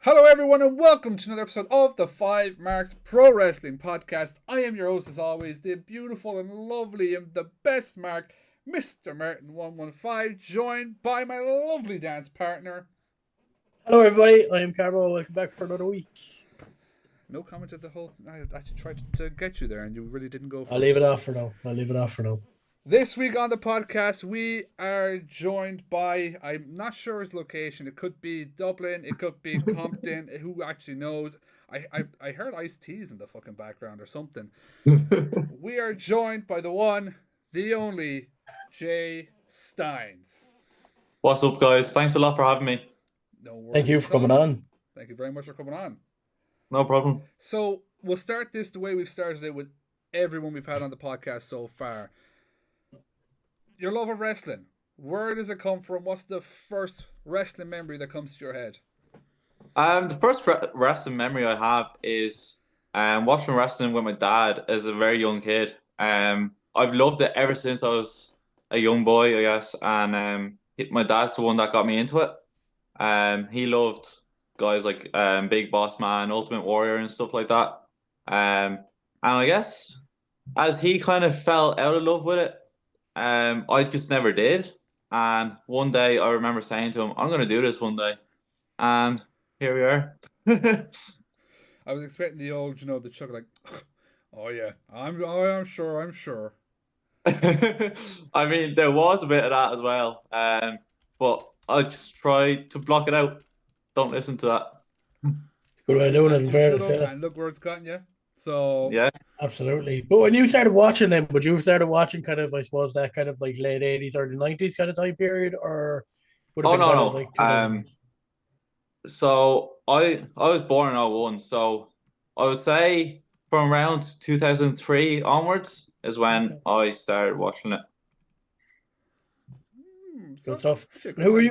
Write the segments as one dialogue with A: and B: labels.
A: Hello, everyone, and welcome to another episode of the FiveMarks Pro Wrestling Podcast. I am your host, as always, the beautiful and lovely and the best Mark, Mr. Martin115, joined by my lovely dance partner.
B: Hello, everybody. I am Carbo. Welcome back for another week.
A: No comment at the whole. I actually tried to get you there, and you really didn't go for it.
B: I'll leave it off for now.
A: This week on the podcast, we are joined by, I'm not sure his location. It could be Dublin, it could be Compton. Who actually knows? I heard Ice-T's in the fucking background or something. We are joined by the one, the only, Jay Stynes.
C: What's up, guys? Thanks a lot for having me.
A: No worries.
B: Thank you for coming on.
A: Thank you very much for coming on.
C: No problem.
A: So, we'll start this the way we've started it with everyone we've had on the podcast so far. Your love of wrestling, where does it come from? What's the first wrestling memory that comes to your head?
C: The first wrestling memory I have is watching wrestling with my dad as a very young kid. I've loved it ever since I was a young boy, I guess. And my dad's the one that got me into it. He loved guys like Big Boss Man, Ultimate Warrior, and stuff like that. And I guess as he kind of fell out of love with it, I just never did. And one day I remember saying to him, I'm going to do this one day. And here we are.
A: I was expecting the old, the chuck like, oh yeah, I'm sure.
C: I mean, there was a bit of that as well. But I just tried to block it out. Don't listen to that.
B: Good way of doing it, in fairness, yeah.
A: And look where it's gotten you. So
C: yeah,
B: absolutely. But when you started watching them, would you have started watching kind of, I suppose, that kind of like late 80s, early 90s kind of time period, or would it have been kind of like 2000s?
C: So I was born in 01, so I would say from around 2003 onwards is when I started watching it.
B: Good stuff. Who were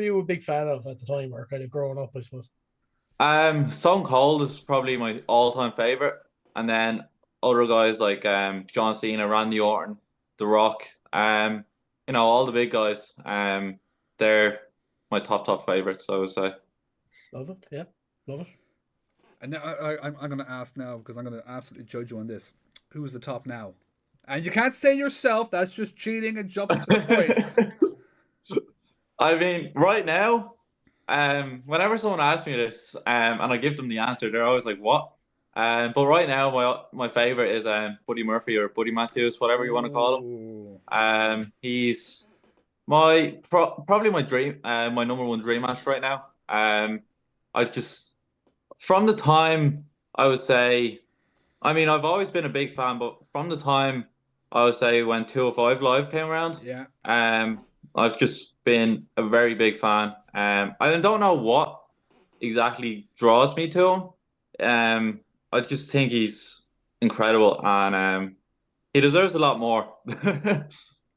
B: you a big fan of at the time, or kind of growing up, I suppose?
C: Stone Cold is probably my all-time favorite, and then other guys like John Cena, Randy Orton, The Rock, all the big guys. They're my top favorites, I would say.
B: Love it, yeah, love it.
A: And now I'm going to ask now, because I'm going to absolutely judge you on this. Who's the top now? And you can't say yourself. That's just cheating and jumping to the point.
C: I mean, right now, whenever someone asks me this, and I give them the answer, they're always like, "What?" But right now, my favorite is Buddy Murphy or Buddy Matthews, whatever you want to call him. He's probably my dream, my number one dream match right now. From the time I would say, I mean, I've always been a big fan, but from the time I would say when 205 Live came around,
A: yeah,
C: I've just been a very big fan. I don't know what exactly draws me to him. I just think he's incredible, and he deserves a lot more.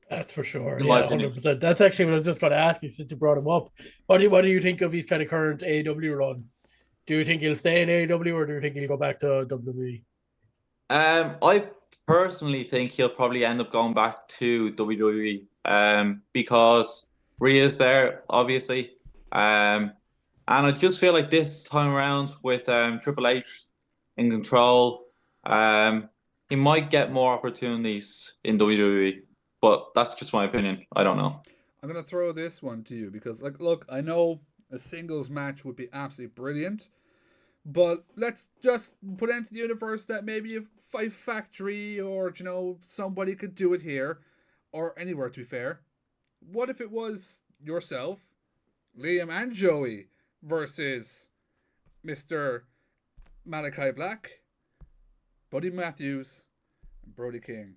B: That's for sure. Yeah, 100%. That's actually what I was just going to ask you since you brought him up. What do you think of his kind of current AEW run? Do you think he'll stay in AEW, or do you think he'll go back to WWE?
C: I personally think he'll probably end up going back to WWE, because Rhea's there, obviously. And I just feel like this time around with Triple H in control, he might get more opportunities in WWE. But that's just my opinion. I don't know.
A: I'm going to throw this one to you because, look, I know a singles match would be absolutely brilliant. But let's just put into the universe that maybe a Five Factory or, somebody could do it here. Or anywhere, to be fair. What if it was yourself, Liam and Joey versus Mr. Malachi Black, Buddy Matthews, and Brody King?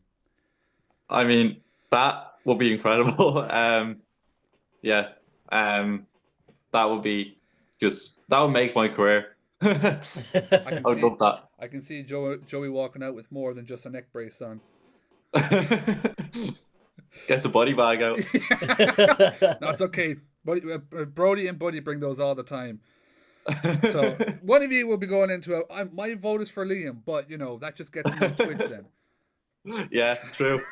C: I mean, that would be incredible. That would make my career. I would love that.
A: I can see Joey walking out with more than just a neck brace on.
C: Get the body bag out.
A: That's okay. Brody and Buddy bring those all the time. So one of you will be going into my vote is for Liam, but that just gets him off Twitch then.
C: Yeah, true.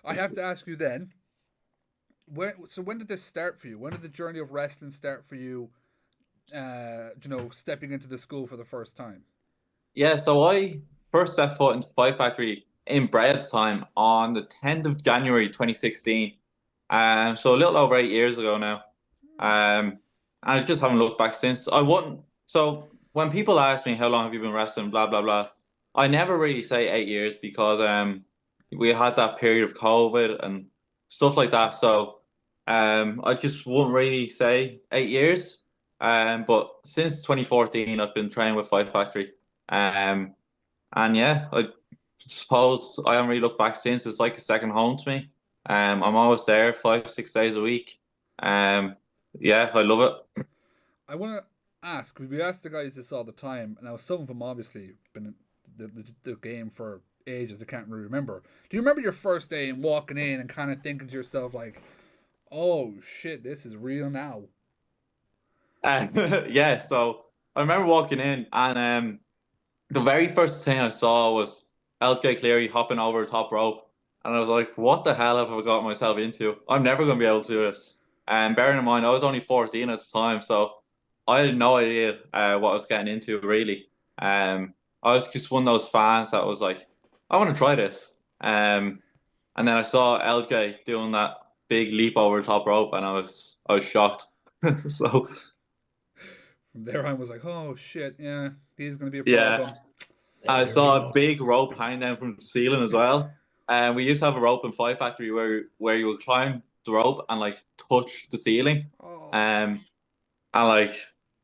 A: I have to ask you then, when did this start for you? When did the journey of wrestling start for you? stepping into the school for the first time?
C: Yeah, so I first set foot into Five Factory in Brad's time on the 10th of January 2016. So a little over 8 years ago now. And I just haven't looked back since. I wouldn't. So when people ask me how long have you been wrestling, blah blah blah, I never really say 8 years because we had that period of COVID and stuff like that. So I just wouldn't really say 8 years. But since 2014, I've been training with Five Factory. Um, and yeah, I suppose I haven't really looked back since. It's like a second home to me. I'm always there 5, 6 days a week. Um, yeah, I love it.
A: I want to ask. We ask the guys this all the time. Now, some of them obviously been in the game for ages. They can't really remember. Do you remember your first day and walking in and kind of thinking to yourself like, "Oh shit, this is real now"?
C: Yeah, so I remember walking in and the very first thing I saw was LJ Cleary hopping over the top rope. And I was like, what the hell have I got myself into? I'm never going to be able to do this. And bearing in mind, I was only 14 at the time, so I had no idea what I was getting into, really. I was just one of those fans that was like, I want to try this. And then I saw LJ doing that big leap over the top rope, and I was shocked. So
A: From there on, was like, "Oh shit, yeah, he's gonna be a
C: yeah,
A: problem."
C: I
B: There we
C: saw a
B: go.
C: big rope hang down from the ceiling as well. And we used to have a rope in Five Factory where you would climb the rope and like touch the ceiling.
A: Oh,
C: And like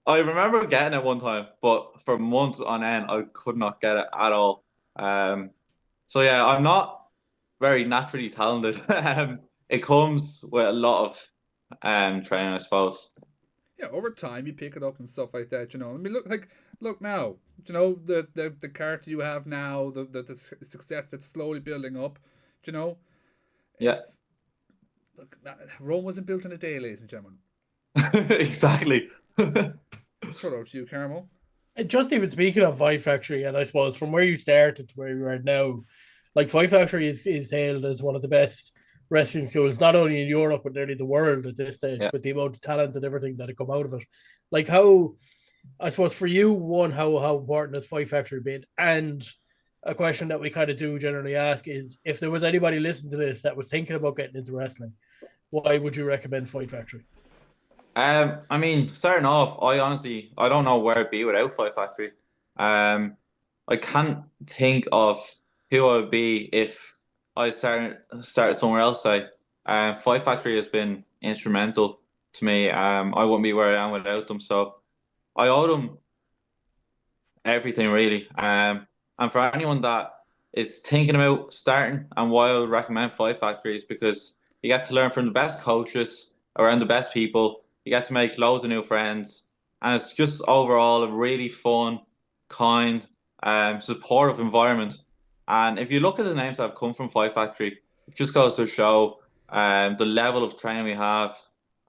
C: I remember getting it one time, but for months on end I could not get it at all. Um, so yeah, I'm not very naturally talented. It comes with a lot of training, I suppose.
A: yeah. Over time, you pick it up and stuff like that. I mean, look now. The character you have now, the success that's slowly building up. You know,
C: Yeah,
A: it's look. Rome wasn't built in a day, ladies and gentlemen.
C: exactly.
A: Shout out to you, Carmel.
B: And just even speaking of Five Factory, and I suppose from where you started to where you are now, like Five Factory is hailed as one of the best wrestling schools, not only in Europe but nearly the world at this stage,
C: Yeah.
B: with the amount of talent and everything that had come out of it. Like how, I suppose for you, one, how important has Five Factory been? And a question that we kind of do generally ask is if there was anybody listening to this that was thinking about getting into wrestling, why would you recommend Fight Factory?
C: I mean, starting off, I don't know where I'd be without Five Factory. Um, I can't think of who I would be if I started somewhere else. Five Factory has been instrumental to me. I wouldn't be where I am without them. So I owe them everything really. And for anyone that is thinking about starting, and why I would recommend Five Factory is because you get to learn from the best coaches around the best people. You get to make loads of new friends, and it's just overall a really fun, kind, supportive environment. And if you look at the names that have come from Five Factory, it just goes to show the level of training we have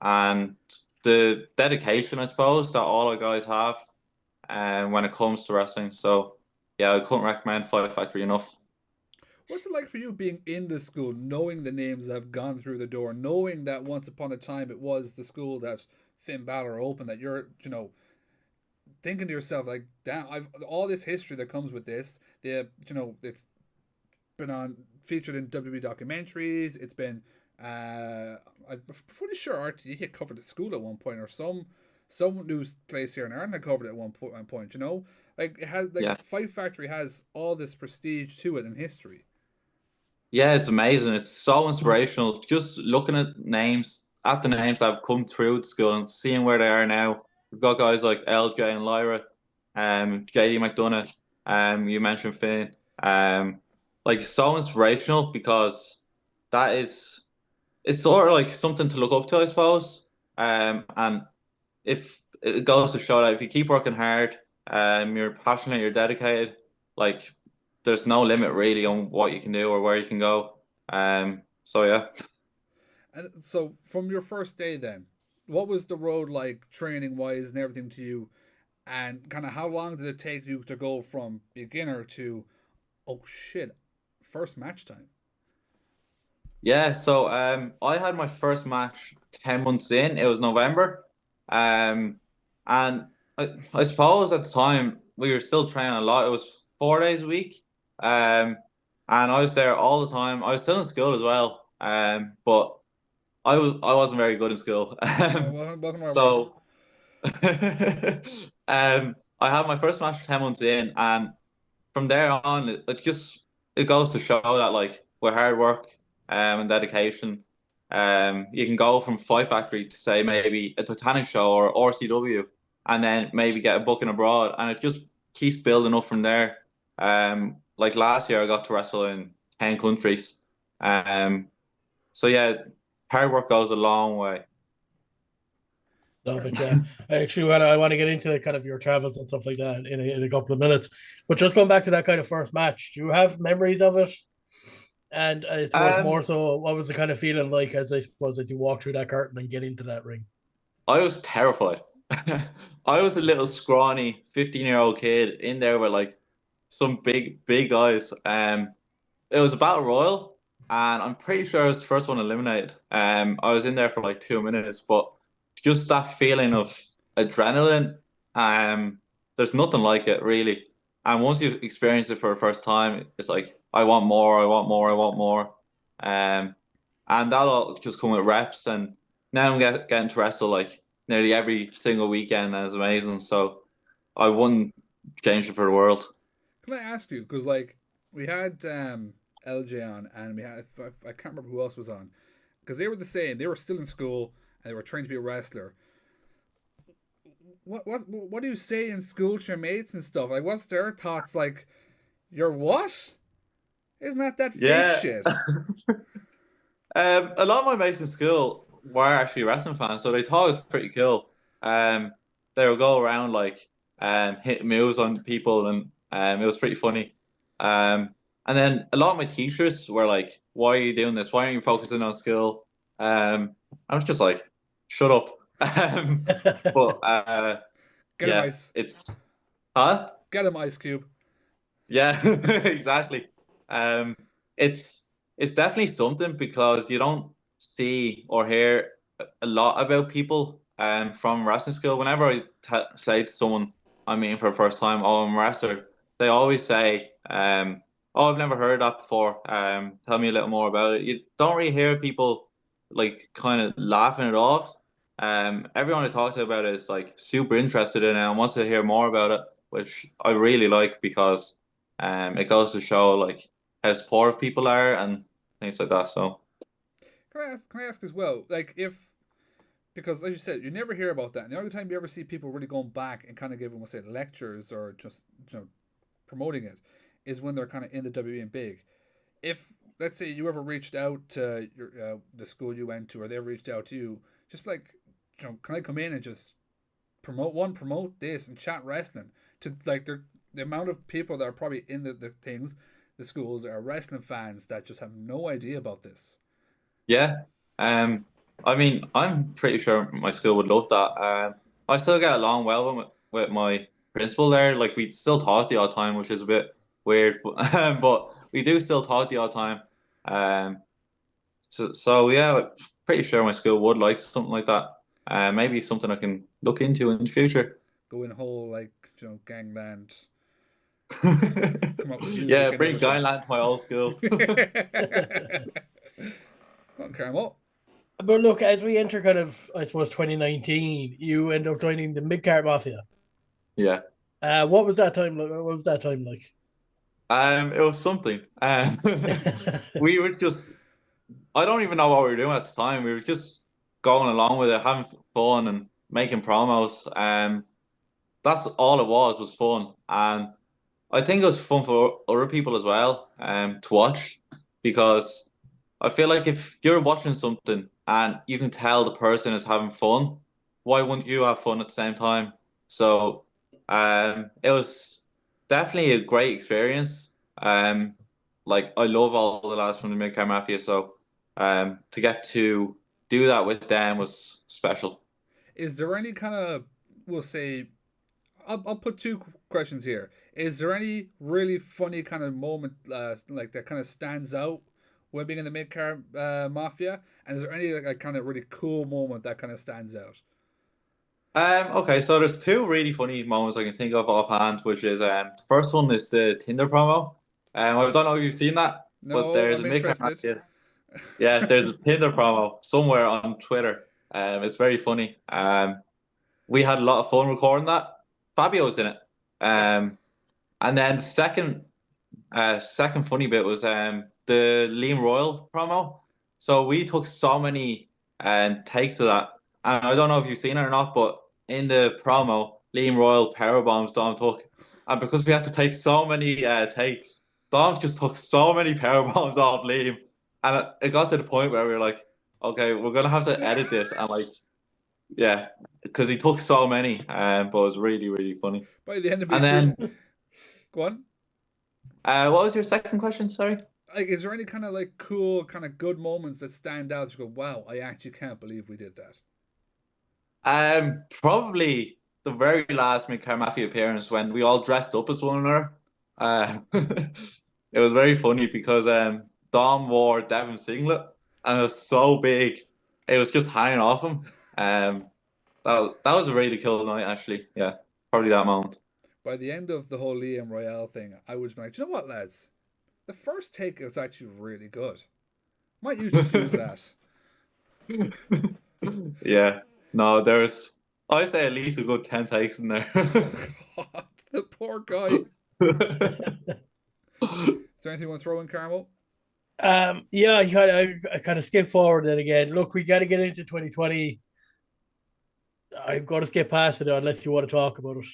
C: and the dedication, I suppose, that all our guys have when it comes to wrestling. So yeah, I couldn't recommend Five Factory enough.
A: What's it like for you being in the school, knowing the names that have gone through the door, knowing that once upon a time it was the school that Finn Balor opened, that you're, thinking to yourself like, damn, I've all this history that comes with this. It's been on featured in WWE documentaries. It's been, I'm pretty sure RTE had covered the school at one point, or some news place here in Ireland had covered it at one point. Like it has like
C: Yeah,
A: Fight Factory has all this prestige to it in history.
C: yeah, it's amazing. It's so inspirational. Just looking at the names that have come through the school and seeing where they are now. We've got guys like LJ and Lyra, JD McDonough, you mentioned Finn, like so inspirational because that is it's sort of like something to look up to, I suppose. And if it goes to show that if you keep working hard, you're passionate, you're dedicated, like there's no limit really on what you can do or where you can go. So yeah.
A: And so, from your first day, then, what was the road like, training wise, and everything to you? And kind of how long did it take you to go from beginner to, oh shit, first match time?
C: Yeah, so I had my first match 10 months in. It was November. Um And I suppose at the time we were still training a lot. It was 4 days a week. Um, and I was there all the time. I was still in school as well. But I wasn't very good in school.
A: Welcome to our world.
C: So I had my first match 10 months in, and from there on, it goes to show that like with hard work and dedication, you can go from Fight Factory to say maybe a Titanic show or RCW, and then maybe get a booking abroad, and it just keeps building up from there. Like last year, I got to wrestle in 10 countries. So yeah, hard work goes a long way.
B: Love it, yeah. I want to get into kind of your travels and stuff like that in a couple of minutes. But just going back to that kind of first match, do you have memories of it? And I suppose more so, what was the kind of feeling like as you walk through that curtain and get into that ring?
C: I was terrified. I was a little scrawny 15-year-old kid in there with like some big guys. It was a battle royal, and I'm pretty sure I was the first one eliminated. I was in there for like 2 minutes, but just that feeling of adrenaline, there's nothing like it really. And once you've experienced it for the first time, it's like I want more, I want more, I want more. And that'll just come with reps. And now I'm getting to wrestle like nearly every single weekend, and it's amazing. So I wouldn't change it for the world.
A: Can I ask you, because like we had LJ on, and we had I can't remember who else was on, because they were the same. They were still in school and they were trying to be a wrestler. What do you say in school to your mates and stuff? Like, what's their thoughts? Like, you're what? Isn't that
C: Yeah.
A: fake shit?
C: A lot of my mates in school were actually wrestling fans, so they thought it was pretty cool. They would go around like hitting moves on people, and it was pretty funny. And then a lot of my teachers were like, "Why are you doing this? Why aren't you focusing on skill?" I was just like, "Shut up." But
A: Get him
C: yeah,
A: ice.
C: it's huh?
A: Get him Ice Cube.
C: Yeah, exactly. Um, it's definitely something because you don't see or hear a lot about people from wrestling school. Whenever I say to someone I'm meeting for the first time, "Oh, I'm a wrestler," they always say, "Oh, I've never heard that before. Tell me a little more about it." You don't really hear people like kind of laughing it off. Everyone I talk to about it is like super interested in it and wants to hear more about it, which I really like because it goes to show like how supportive people are and things like that. So
A: Can I ask as well? Like, if because as you said, you never hear about that. And the only time you ever see people really going back and kind of giving, let's say, lectures or just promoting it, is when they're kind of in the WE and big. If let's say you ever reached out to the school you went to, or they ever reached out to you, just like, can I come in and just promote this and chat wrestling to like the amount of people that are probably in the schools are wrestling fans that just have no idea about this.
C: yeah, I mean, I'm pretty sure my school would love that. I still get along well with my principal there. Like we still talk the odd time, which is a bit weird, but we do still talk the odd time. Um, so yeah, I'm pretty sure my school would like something like that. Maybe something I can look into in the future.
A: Go in whole like gangland, come up with music
C: Yeah,
A: and
C: bring
A: everything.
C: Gangland to my old school.
A: Okay, well,
B: But look, as we enter kind of, I suppose, 2019, you end up joining the Midcard Mafia.
C: Yeah.
B: What was that time like? What was that time like?
C: It was something. We were just, I don't even know what we were doing at the time. We were just going along with it, having fun and making promos. That's all it was fun. And I think it was fun for other people as well, to watch because I feel like if you're watching something and you can tell the person is having fun, why wouldn't you have fun at the same time? So, it was definitely a great experience. Like I love all the lads from the Midcar Mafia, so to get to do that with them was special.
A: is there any kind of, we'll say, I'll put two questions here. Is there any really funny kind of moment like that kind of stands out when being in the mid car mafia? And is there any like kind of really cool moment that kind of stands out?
C: Okay, so there's two really funny moments I can think of offhand, which is the first one is the Tinder promo. I don't know if you've seen that, but
A: No,
C: there's a
A: I'm interested.
C: yeah, there's a Tinder promo somewhere on Twitter. It's very funny. We had a lot of fun recording that. Fabio's in it. And then the second funny bit was the Liam Royal promo. So we took so many takes of that. And I don't know if you've seen it or not, but in the promo, Liam Royal powerbombs Dom Tuck. And because we had to take so many takes, Dom just took so many powerbombs off Liam. And it got to the point where we were like, okay, we're gonna have to edit this and like, yeah, because he took so many, but it was really, really funny.
A: By the end of
C: And
A: each
C: then,
A: go on.
C: what was your second question? Sorry.
A: Like, is there any kind of like cool, kind of good moments that stand out? You go, wow, I actually can't believe we did that.
C: Probably the very last Mid-Car Mafia appearance when we all dressed up as one another. It was very funny because Dom wore Devon's singlet and it was so big, it was just hanging off him. That was a really cool night, actually. Yeah, probably that moment.
A: By the end of the whole Liam Royale thing, I was like, you know what, lads? The first take was actually really good. Might you just use that?
C: Yeah. No, I say at least a good 10 takes in there.
A: God, the poor guy. Is there anything you want to throw in, Carmel?
B: Yeah, I kind of skip forward then again. Look, we got to get into 2020. I'm going to skip past it unless you want to talk about it.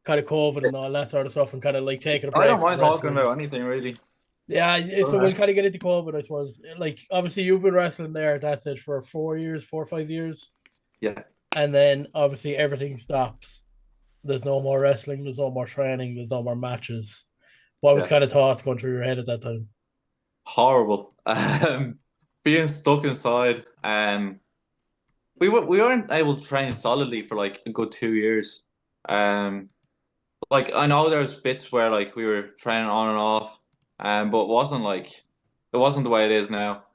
B: Kind of COVID and all that sort of stuff, and kind of like taking a break.
C: I don't mind talking about anything really.
B: Yeah, so we'll kind of get into COVID, I suppose. Like, obviously, you've been wrestling there, that's it, for 4 or 5 years.
C: Yeah.
B: And then, obviously, everything stops. There's no more wrestling, there's no more training, there's no more matches. What was kind of thoughts going through your head at that time?
C: Horrible. Being stuck inside. We weren't able to train solidly for like a good 2 years. Like I know there's bits where like we were training on and off, but it wasn't the way it is now.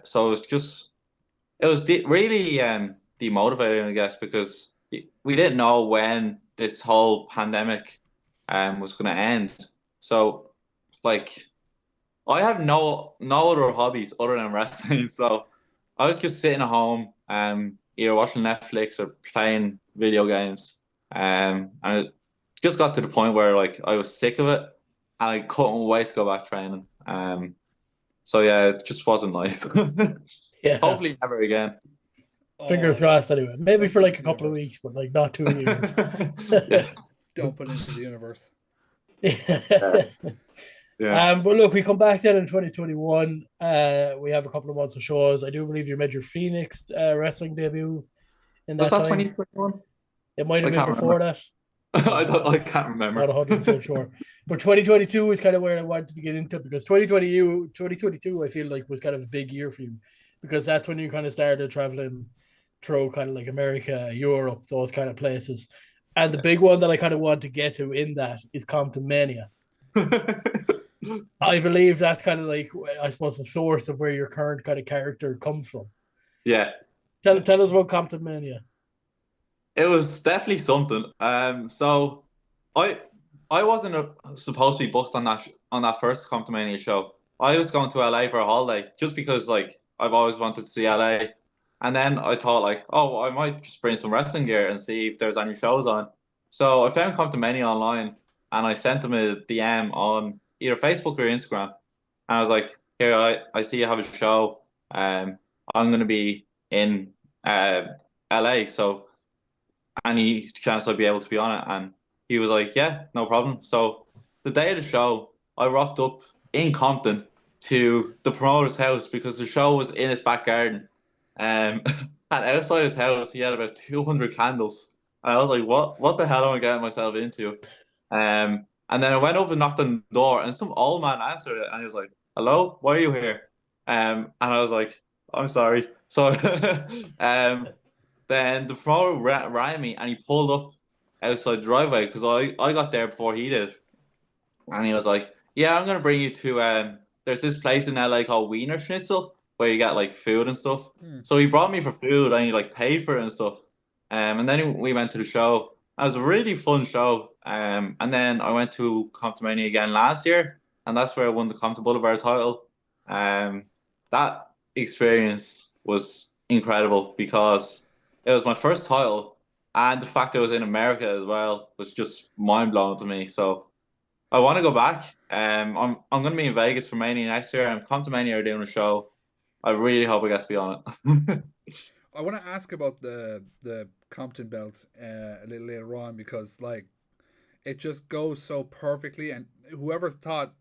C: So it was really demotivating, I guess, because we didn't know when this whole pandemic was going to end. So like I have no other hobbies other than wrestling, so I was just sitting at home, either watching Netflix or playing video games, and it just got to the point where like I was sick of it, and I couldn't wait to go back training. So yeah, it just wasn't nice.
B: Yeah.
C: Hopefully never again.
B: Fingers crossed anyway. Maybe for like a couple of weeks, but like not 2 years.
C: Yeah.
A: Don't put it into the universe.
C: Yeah.
B: But look, we come back then in 2021. We have a couple of months of shows. I do believe you made your Phoenix wrestling debut in that
C: Was that
B: time.
C: 2021?
B: It might have been before
C: remember.
B: that.
C: I can't remember.
B: Not 100% sure. But 2022 is kind of where I wanted to get into, because 2022, I feel like, was kind of a big year for you, because that's when you kind of started traveling through kind of like America, Europe, those kind of places. And the big one that I kind of want to get to in that is Compton Mania. I believe that's kind of like, I suppose, the source of where your current kind of character comes from.
C: Yeah.
B: Tell us about Compton Mania.
C: It was definitely something. So I wasn't supposed to be booked on that first Compton Mania show. I was going to LA for a holiday just because like I've always wanted to see LA. And then I thought like, oh, I might just bring some wrestling gear and see if there's any shows on. So I found Compton Mania online and I sent them a DM on either Facebook or Instagram. And I was like, here, I see you have a show. I'm going to be in LA, so any chance I'd be able to be on it? And he was like, yeah, no problem. So the day of the show, I rocked up in Compton to the promoter's house because the show was in his back garden. And outside his house, he had about 200 candles. And I was like, what the hell am I getting myself into? And then I went up and knocked on the door, and some old man answered it, and he was like, hello, why are you here? And I was like, I'm sorry. So then the promoter rang me, and he pulled up outside the driveway because I got there before he did. And he was like, yeah, I'm going to bring you to, there's this place in LA called Wiener Schnitzel where you get like food and stuff. So he brought me for food and he like paid for it and stuff. And then we went to the show. It was a really fun show. And then I went to Compton Mania again last year, and that's where I won the Compton Boulevard title. That experience was incredible because it was my first title, and the fact it was in America as well was just mind blowing to me. So I want to go back. I'm going to be in Vegas for Mania next year, and Compton Mania are doing a show. I really hope I get to be on it.
A: I want to ask about the Compton belt a little later on, because like it just goes so perfectly, and whoever thought,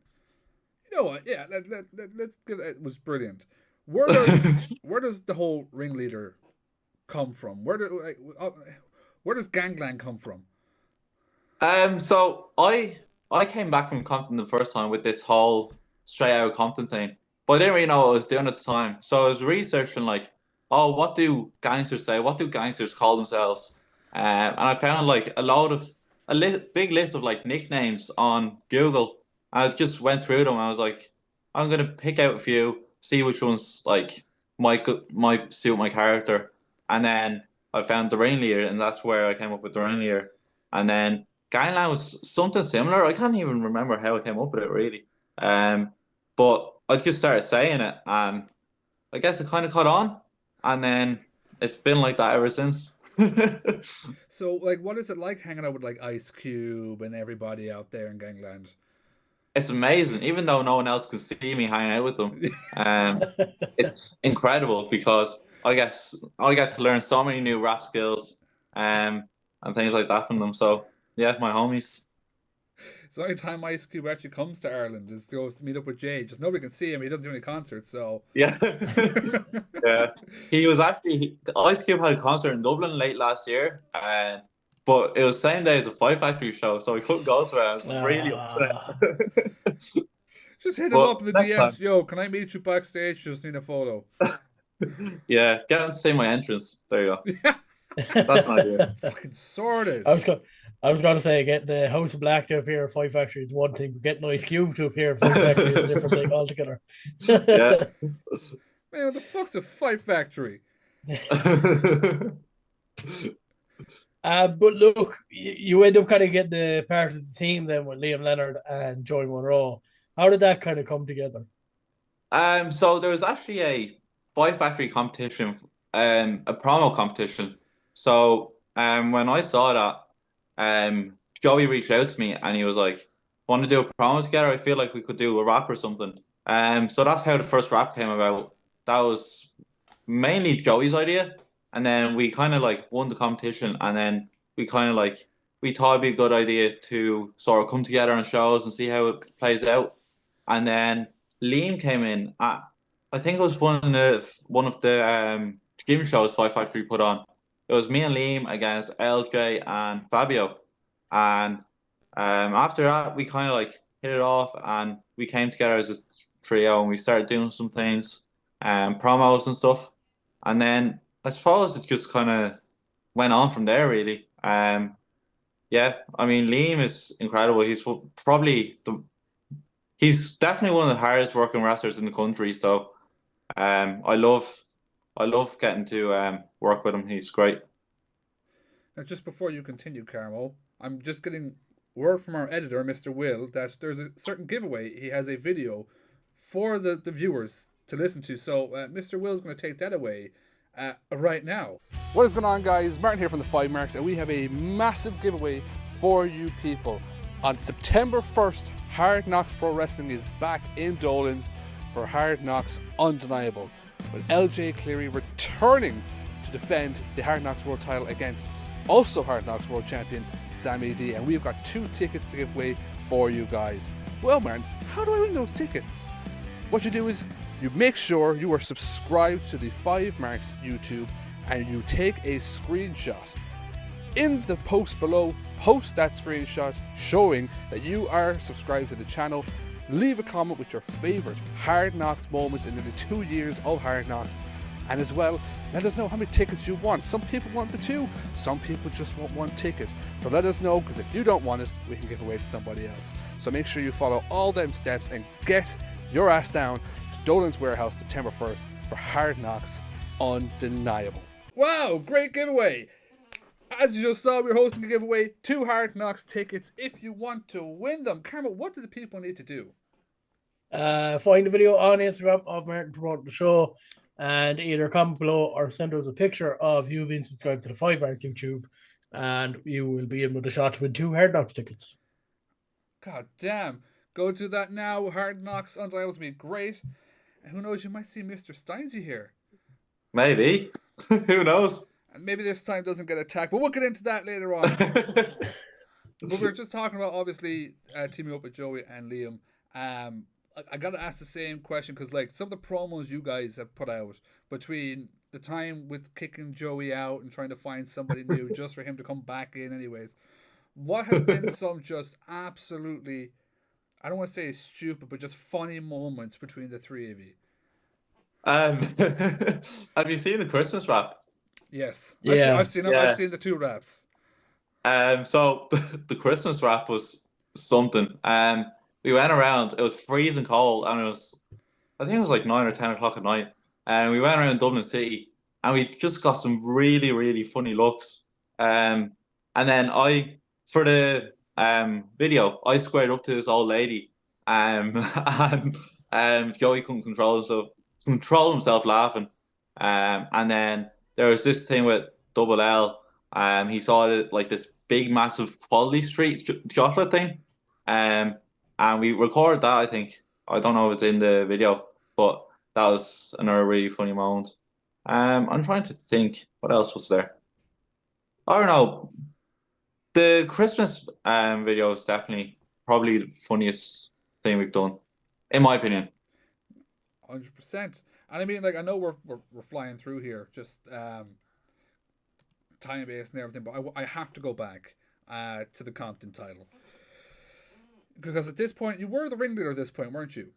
A: you know what, yeah, let's give it was brilliant. Where does the whole ringleader come from? Where does Gangland come from?
C: So I came back from Compton the first time with this whole straight out Compton thing, but I didn't really know what I was doing at the time. So I was researching like, oh, what do gangsters say? What do gangsters call themselves? And I found like big list of like nicknames on Google. I just went through them. I was like, I'm gonna pick out a few, see which ones like might suit my character, and then I found the ringleader, and that's where I came up with the ringleader. And then Gangland was something similar. I can't even remember how I came up with it really. But I just started saying it, and I guess it kind of caught on, and then it's been like that ever since.
A: So, like, what is it like hanging out with like Ice Cube and everybody out there in Gangland?
C: It's amazing, even though no one else can see me hanging out with them. It's incredible because I guess I get to learn so many new rap skills, and things like that from them. So yeah, my homies.
A: It's the only time Ice Cube actually comes to Ireland is goes to meet up with Jay. Just nobody can see him. He doesn't do any concerts, so
C: Yeah, yeah. He was actually Ice Cube had a concert in Dublin late last year, but it was the same day as a Five Factory show, so he couldn't go to it. I was really upset.
A: Just hit him
C: But
A: up in the
C: next
A: DMs.
C: time.
A: Yo, can I meet you backstage? Just need a photo.
C: Yeah, get him to see my entrance. There you go. That's my idea.
A: Fucking sorted.
B: I was going to say, getting the House of Black to appear at Five Factory is one thing, but getting Ice Cube to appear at Five Factory is a different thing altogether.
C: Yeah.
A: Man, what the fuck's a Five Factory?
B: But look, you end up kind of getting the part of the team then with Liam Leonard and Joey Monroe. How did that kind of come together?
C: So there was actually a Five Factory competition, a promo competition. So when I saw that, Joey reached out to me and he was like, "Want to do a promo together? I feel like we could do a rap or something." So that's how the first rap came about. That was mainly Joey's idea, and then we kind of like won the competition, and then we kind of like we thought it'd be a good idea to sort of come together on shows and see how it plays out. And then Liam came in. I think it was one of the gym shows Five Factory put on. It was me and Liam against LJ and Fabio, and after that we kind of like hit it off, and we came together as a trio, and we started doing some things, promos and stuff, and then I suppose it just kind of went on from there really. Yeah, I mean Liam is incredible. He's definitely one of the hardest working wrestlers in the country. So I love getting to work with him. He's great.
A: Now, just before you continue, Carmo, I'm just getting word from our editor, Mr. Will, that there's a certain giveaway. He has a video for the viewers to listen to. So Mr. Will's going to take that away right now. What is going on, guys? Martin here from the FiveMarks, and we have a massive giveaway for you people. On September 1st, Hard Knocks Pro Wrestling is back in Dolan's for Hard Knocks Undeniable, with LJ Cleary returning to defend the Hard Knocks World title against also Hard Knocks World Champion Sammy D, and we've got 2 tickets to give away for you guys. Well, Martin, how do I win those tickets? What you do is you make sure you are subscribed to the FiveMarks YouTube, and you take a screenshot. In the post below, post that screenshot showing that you are subscribed to the channel. Leave a comment with your favourite Hard Knocks moments in the 2 years of Hard Knocks, and as well, let us know how many tickets you want. Some people want the 2, some people just want 1 ticket. So let us know, because if you don't want it, we can give away to somebody else. So make sure you follow all them steps and get your ass down to Dolan's Warehouse September 1st for Hard Knocks Undeniable. Wow, great giveaway! As you just saw, we're hosting a giveaway 2 Hard Knocks tickets if you want to win them. Carmel, what do the people need to do?
B: Find a video on Instagram of Martin promoting the show and either comment below or send us a picture of you being subscribed to the FiveMarks YouTube, and you will be in with a shot to win 2 Hard Knocks tickets.
A: God damn. Go do that now. Hard Knocks Untitled will be great. And who knows, you might see Mr. Steinsy here.
C: Maybe. Who knows?
A: And maybe this time doesn't get attacked, but we'll get into that later on. But we were just talking about, obviously, teaming up with Joey and Liam. I got to ask the same question because, like, some of the promos you guys have put out between the time with kicking Joey out and trying to find somebody new just for him to come back in anyways, what has been some just absolutely, I don't want to say stupid, but just funny moments between the three of you?
C: Have you seen the Christmas rap?
A: Yes.
B: Yeah.
A: I've seen them.
C: Yeah.
A: I've seen the 2 raps.
C: So the Christmas rap was something. We went around. It was freezing cold, and I think it was like 9 or 10 o'clock at night. And we went around Dublin City, and we just got some really, really funny looks. And then for the video, I squared up to this old lady, and Joey couldn't control himself laughing. And then there was this thing with Double L. He saw it like this big, massive Quality Street chocolate thing. And we recorded that, I think. I don't know if it's in the video, but that was another really funny moment. I'm trying to think what else was there. I don't know. The Christmas video is definitely probably the funniest thing we've done, in my opinion.
A: 100%. And I mean, like, I know we're flying through here, just time based and everything, but I have to go back to the Compton title. Because at this point, you were the ringleader at this point, weren't you?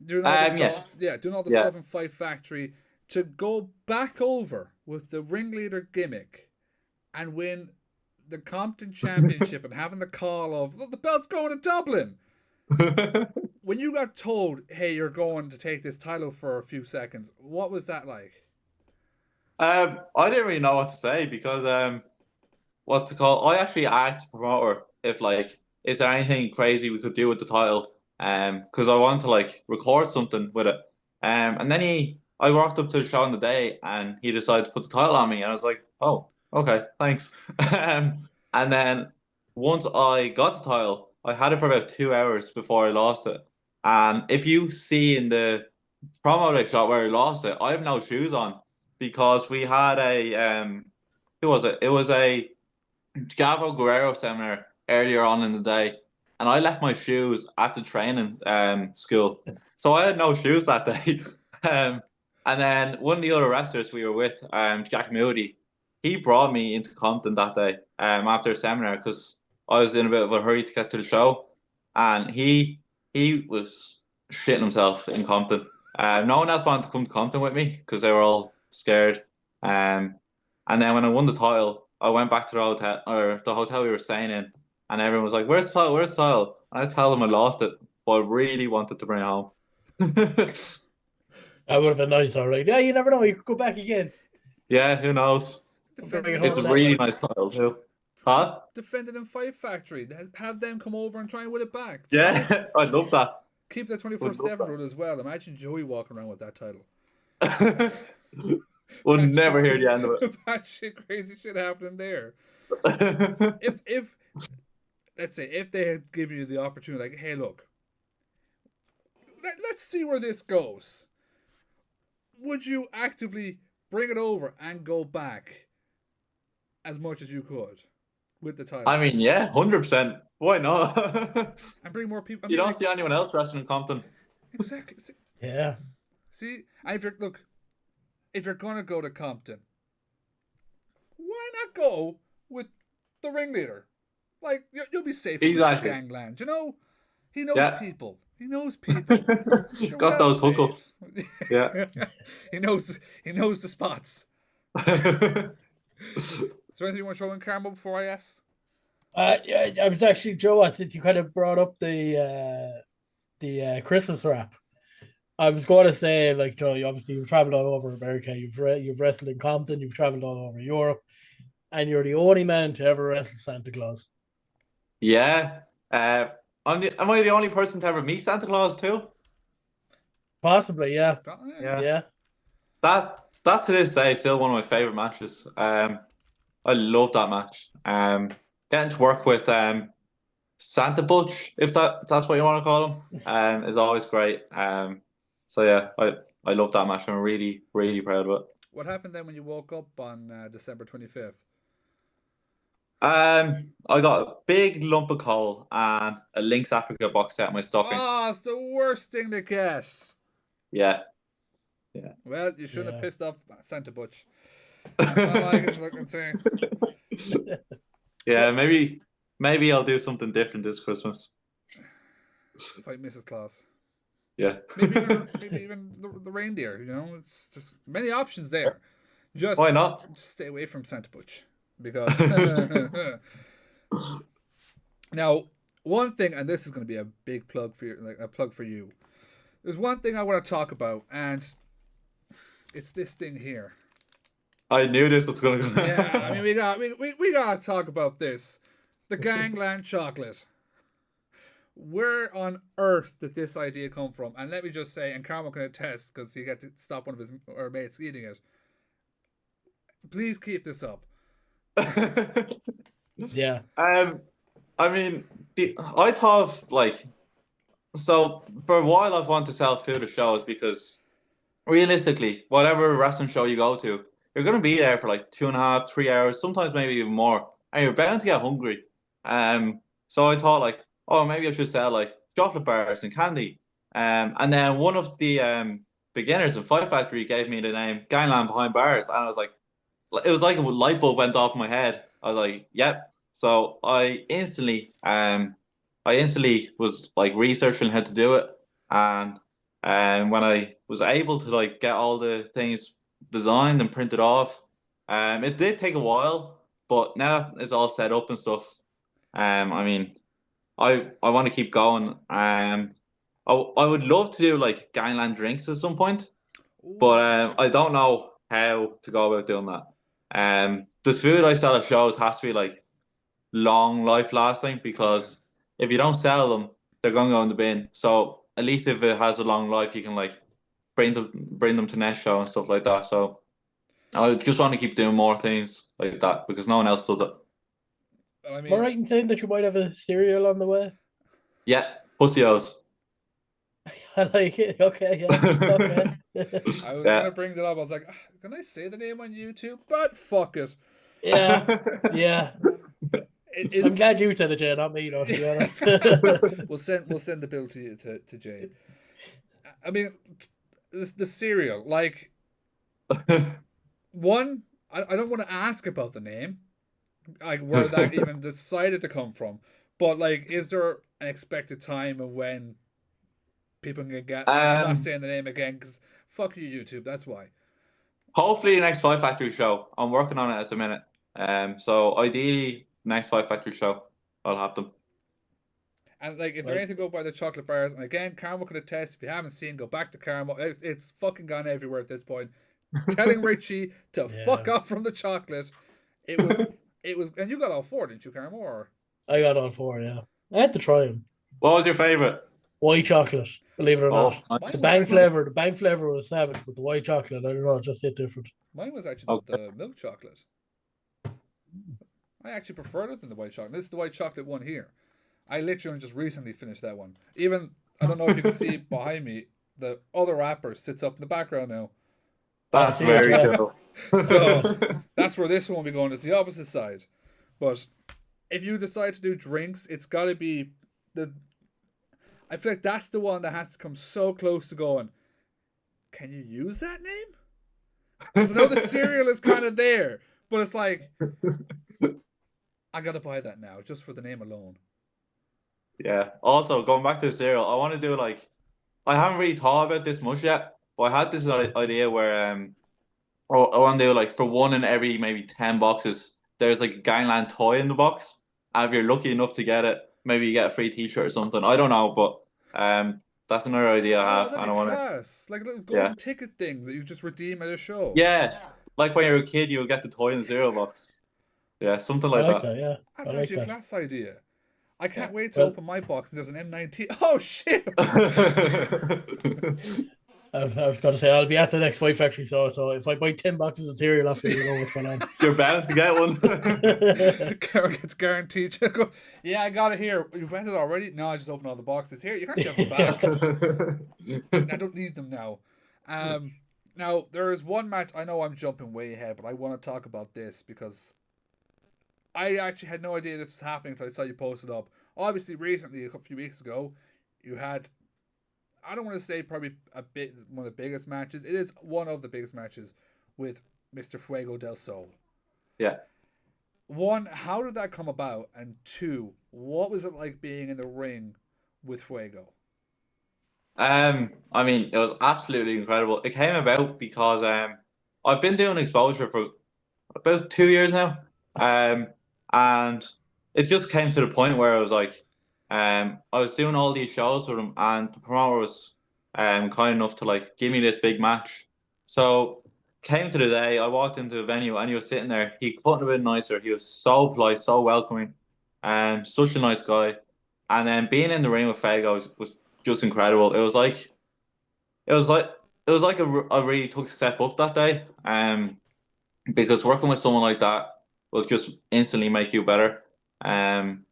A: Doing all the stuff,
C: yes.
A: Yeah, doing all the stuff in Five Factory. To go back over with the ringleader gimmick and win the Compton Championship and having the call of, the belt's going to Dublin. When you got told, hey, you're going to take this title for a few seconds, what was that like?
C: I didn't really know what to say because I actually asked the promoter if, like, is there anything crazy we could do with the title? Because I wanted to, like, record something with it. And then I walked up to the show on the day and he decided to put the title on me, and I was like, oh, okay, thanks. And then once I got the title, I had it for about 2 hours before I lost it. And if you see in the promo they shot where I lost it, I have no shoes on because we had who was it? It was a Gabo Guerrero seminar earlier on in the day, and I left my shoes at the training school, so I had no shoes that day. And then one of the other wrestlers we were with, Jack Moody, he brought me into Compton that day after a seminar because I was in a bit of a hurry to get to the show, and he was shitting himself in Compton. No one else wanted to come to Compton with me because they were all scared. And then when I won the title, I went back to the hotel we were staying in, and everyone was like, "Where's the title? Where's the title?" And I tell them I lost it, but I really wanted to bring it home.
B: That would have been nice, all right. Yeah, you never know. You could go back again.
C: Yeah, who knows? It's a really nice title too. Huh?
A: Defended in Five Factory. Have them come over and try and win it back.
C: Yeah, I'd love that.
A: Keep that 24/7 rule as well. Imagine Joey walking around with that title.
C: We'll never hear the end of it.
A: That shit, crazy shit happening there. if let's say if they had given you the opportunity, like, hey, look, let's see where this goes. Would you actively bring it over and go back as much as you could with the title?
C: I mean, yeah, 100%. Why not?
A: And bring more people.
C: You don't see anyone else wrestling in Compton.
A: Exactly.
B: Yeah.
A: See, and if you're gonna go to Compton, why not go with the ringleader? Like, you'll be safe with Gangland. You know, he knows people. He knows people.
C: Got those hookups. Yeah.
A: he knows the spots. Is there anything you want to throw in, Carmel, before I ask?
B: Yeah, I was actually, Joe, since you kind of brought up the Christmas rap, I was going to say, like, Joe, you've traveled all over America. You've wrestled in Compton. You've traveled all over Europe. and you're the only man to ever wrestle Santa Claus.
C: Yeah. Am I the only person to ever meet Santa Claus too?
B: Possibly, yeah.
C: Yeah. That to this day is still one of my favorite matches. I love that match. Getting to work with Santa Butch, if that's what you want to call him, is always great. So yeah, I love that match. I'm really, really proud of it.
A: What happened then when you woke up on December 25th?
C: I got a big lump of coal and a Lynx Africa box set in my stocking.
A: Oh, it's the worst thing to get.
C: Yeah.
A: Well, you shouldn't have pissed off Santa Butch. That's all I can fucking say.
C: Yeah, maybe I'll do something different this Christmas.
A: Fight Mrs. Claus.
C: Yeah.
A: Maybe even the reindeer. You know, it's just many options there. Just
C: why not?
A: Just stay away from Santa Butch because. Now, one thing, and this is going to be a big plug for you, like a plug for you. There's one thing I want to talk about, and it's this thing here.
C: I knew this was going to go.
A: Yeah, I mean we got to talk about this. The Gangland chocolate. Where on earth did this idea come from? And let me just say, and Carmel can attest because he got to stop one of his mates eating it. Please keep this up.
B: Yeah.
C: I mean, I thought so for a while I've wanted to sell food at shows because realistically, whatever wrestling show you go to, you're going to be there for like 2.5, 3 hours, sometimes maybe even more, and you're bound to get hungry. So I thought oh, maybe I should sell like chocolate bars and candy. And then one of the beginners in Five Factory gave me the name Gangland Behind Bars, and I was like, it was like a light bulb went off in my head. I was like, yep. So I instantly was like researching how to do it, and when I was able to like get all the things designed and printed off, it did take a while, but now it's all set up and stuff. I mean, I want to keep going. I would love to do like Gangland drinks at some point, but I don't know how to go about doing that. The food I sell at shows has to be like long life lasting because if you don't sell them, they're going to go in the bin. So at least if it has a long life, you can like bring them to next show and stuff like that. So I just want to keep doing more things like that because no one else does it.
A: I mean,
B: am I right in saying that you might have a cereal on the way?
C: Yeah, Pussy-O's.
B: I like it. Okay, yeah. Okay.
A: I was gonna bring that up. I was like, can I say the name on YouTube? But fuck it.
B: Yeah, yeah. I'm glad you said it, Jay, not me, though, to be honest.
A: We'll send the bill to Jay. I mean, the cereal, like, one, I don't want to ask about the name, like where that even decided to come from. But like, is there an expected time of when people can get? I'm not saying the name again because fuck you, YouTube. That's why.
C: Hopefully, the next Five Factory show. I'm working on it at the minute. So ideally, next Five Factory show, I'll have them.
A: And like, if they're anything to go by the chocolate bars, and again, Carmel can attest. If you haven't seen, go back to Carmel. It's fucking gone everywhere at this point. Telling Richie to fuck off from the chocolate. It was, and you got all four, didn't you, Carmel? Or?
B: I got all four. Yeah, I had to try them.
C: What was your favorite?
B: White chocolate. Believe it or not, the bang flavor was savage, but the white chocolate, I don't know, it just hit different.
A: Mine was actually the milk chocolate. I actually preferred it than the white chocolate. This is the white chocolate one here. I literally just recently finished that one. Even, I don't know if you can see behind me, the other wrapper sits up in the background now.
C: That's very cool.
A: So that's where this one will be going. It's the opposite side. But if you decide to do drinks, it's got to be I feel like that's the one that has to come so close to going, can you use that name? Because I know the cereal is kind of there, but it's like, I got to buy that now just for the name alone.
C: Yeah. Also, going back to the cereal, I want to do I haven't really thought about this much yet, but I had this idea where I want to do for one in every maybe 10 boxes, there's like a Gangland toy in the box. And if you're lucky enough to get it, maybe you get a free T-shirt or something. I don't know, but that's another idea I have.
A: That'd be class. Like little golden ticket things that you just redeem at a show.
C: Yeah. Like when you're a kid, you'll get the toy in the cereal box. Yeah, something like
B: I like
C: that.
B: that. Yeah,
A: That's
B: I like
A: actually a
B: that.
A: class idea. I can't
C: Yeah.
A: wait to
B: Well,
A: open my box and there's an M19. Oh shit!
B: I was going to say I'll be at the next Five Factory, so if I buy 10 boxes of cereal off you, you know what's going on.
C: You're bound to get one.
A: Karen gets guaranteed to go. Yeah, I got it here. You've rented it already? No, I just opened all the boxes. Here, you can actually have them back. I don't need them now. Now there is one match. I know I'm jumping way ahead, but I want to talk about this because I actually had no idea this was happening until I saw you post it up. Obviously, recently, a few weeks ago, you had. I don't want to say probably one of the biggest matches. It is one of the biggest matches with Mr. Fuego del Sol.
C: Yeah.
A: One, how did that come about? And two, what was it like being in the ring with Fuego?
C: I mean, it was absolutely incredible. It came about because I've been doing exposure for about 2 years now. And it just came to the point where I was like, I was doing all these shows with him, and the promoter was kind enough to like give me this big match. So came to the day, I walked into the venue and he was sitting there. He couldn't have been nicer. He was so polite, so welcoming, and such a nice guy. And then being in the ring with Fago was just incredible. It was like I really took a step up that day. Because working with someone like that will just instantly make you better. Um,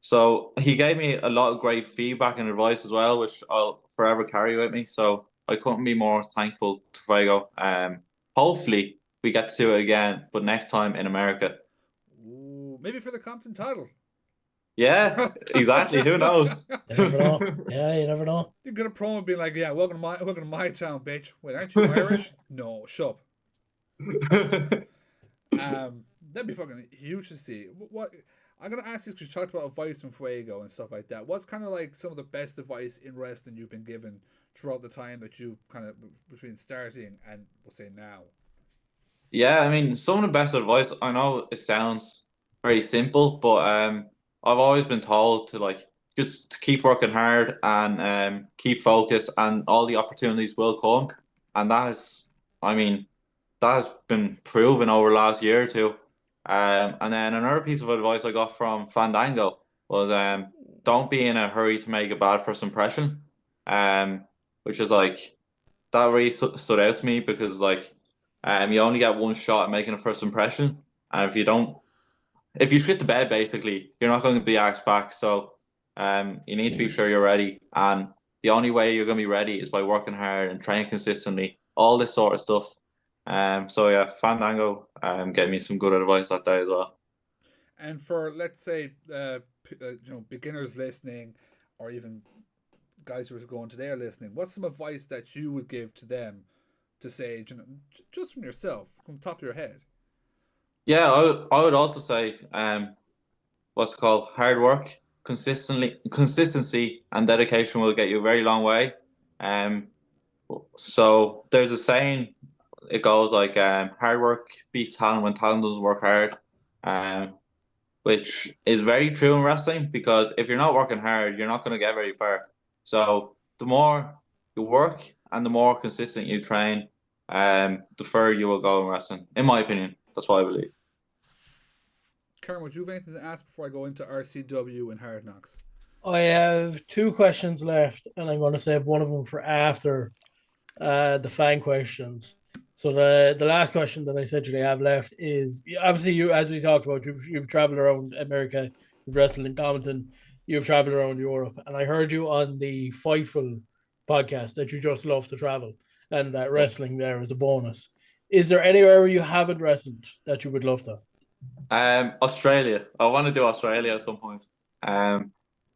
C: so he gave me a lot of great feedback and advice as well, which I'll forever carry with me. So I couldn't be more thankful to Fuego. Hopefully we get to do it again, but next time in America.
A: Ooh, maybe for the Compton title.
C: Yeah, exactly. Who knows?
B: You never know. Yeah, you never know.
A: You're gonna promo being like, "Yeah, welcome to my town, bitch." Wait, aren't you Irish? No, shut up. That'd be fucking huge to see. What I'm gonna ask you because you talked about advice from Fuego and stuff like that. What's kind of like some of the best advice in wrestling you've been given throughout the time that you've kind of between starting and we'll say now?
C: Yeah, I mean, some of the best advice, I know it sounds very simple, but I've always been told to like just to keep working hard and keep focused, and all the opportunities will come. And that is, I mean, that has been proven over the last year or two. And then another piece of advice I got from Fandango was don't be in a hurry to make a bad first impression. Which is like that really stood out to me because like you only get one shot at making a first impression, and if you shit the bed, basically, you're not going to be asked back. So you need to be sure you're ready, and the only way you're going to be ready is by working hard and training consistently, all this sort of stuff. So yeah, Fandango gave me some good advice that day as well.
A: And for let's say beginners listening, or even guys who are going today are listening, what's some advice that you would give to them to say, just from yourself, from the top of your head?
C: Yeah, I would also say what's it called? Hard work, consistency and dedication will get you a very long way. Um, so there's a saying, it goes like hard work beats talent when talent doesn't work hard. Um, which is very true in wrestling because if you're not working hard, you're not going to get very far. So the more you work and the more consistent you train, the further you will go in wrestling. In my opinion, that's what I believe.
A: Karen, would you have anything to ask before I go into RCW and Hard Knocks?
B: I have two questions left, and I'm going to save one of them for after the fan questions. So the last question that I essentially have left is obviously you, as we talked about, you've traveled around America, you've wrestled in Compton, you've traveled around Europe, and I heard you on the Fightful podcast that you just love to travel and that wrestling there is a bonus. Is there anywhere where you haven't wrestled that you would love to?
C: Australia. I want to do Australia at some point.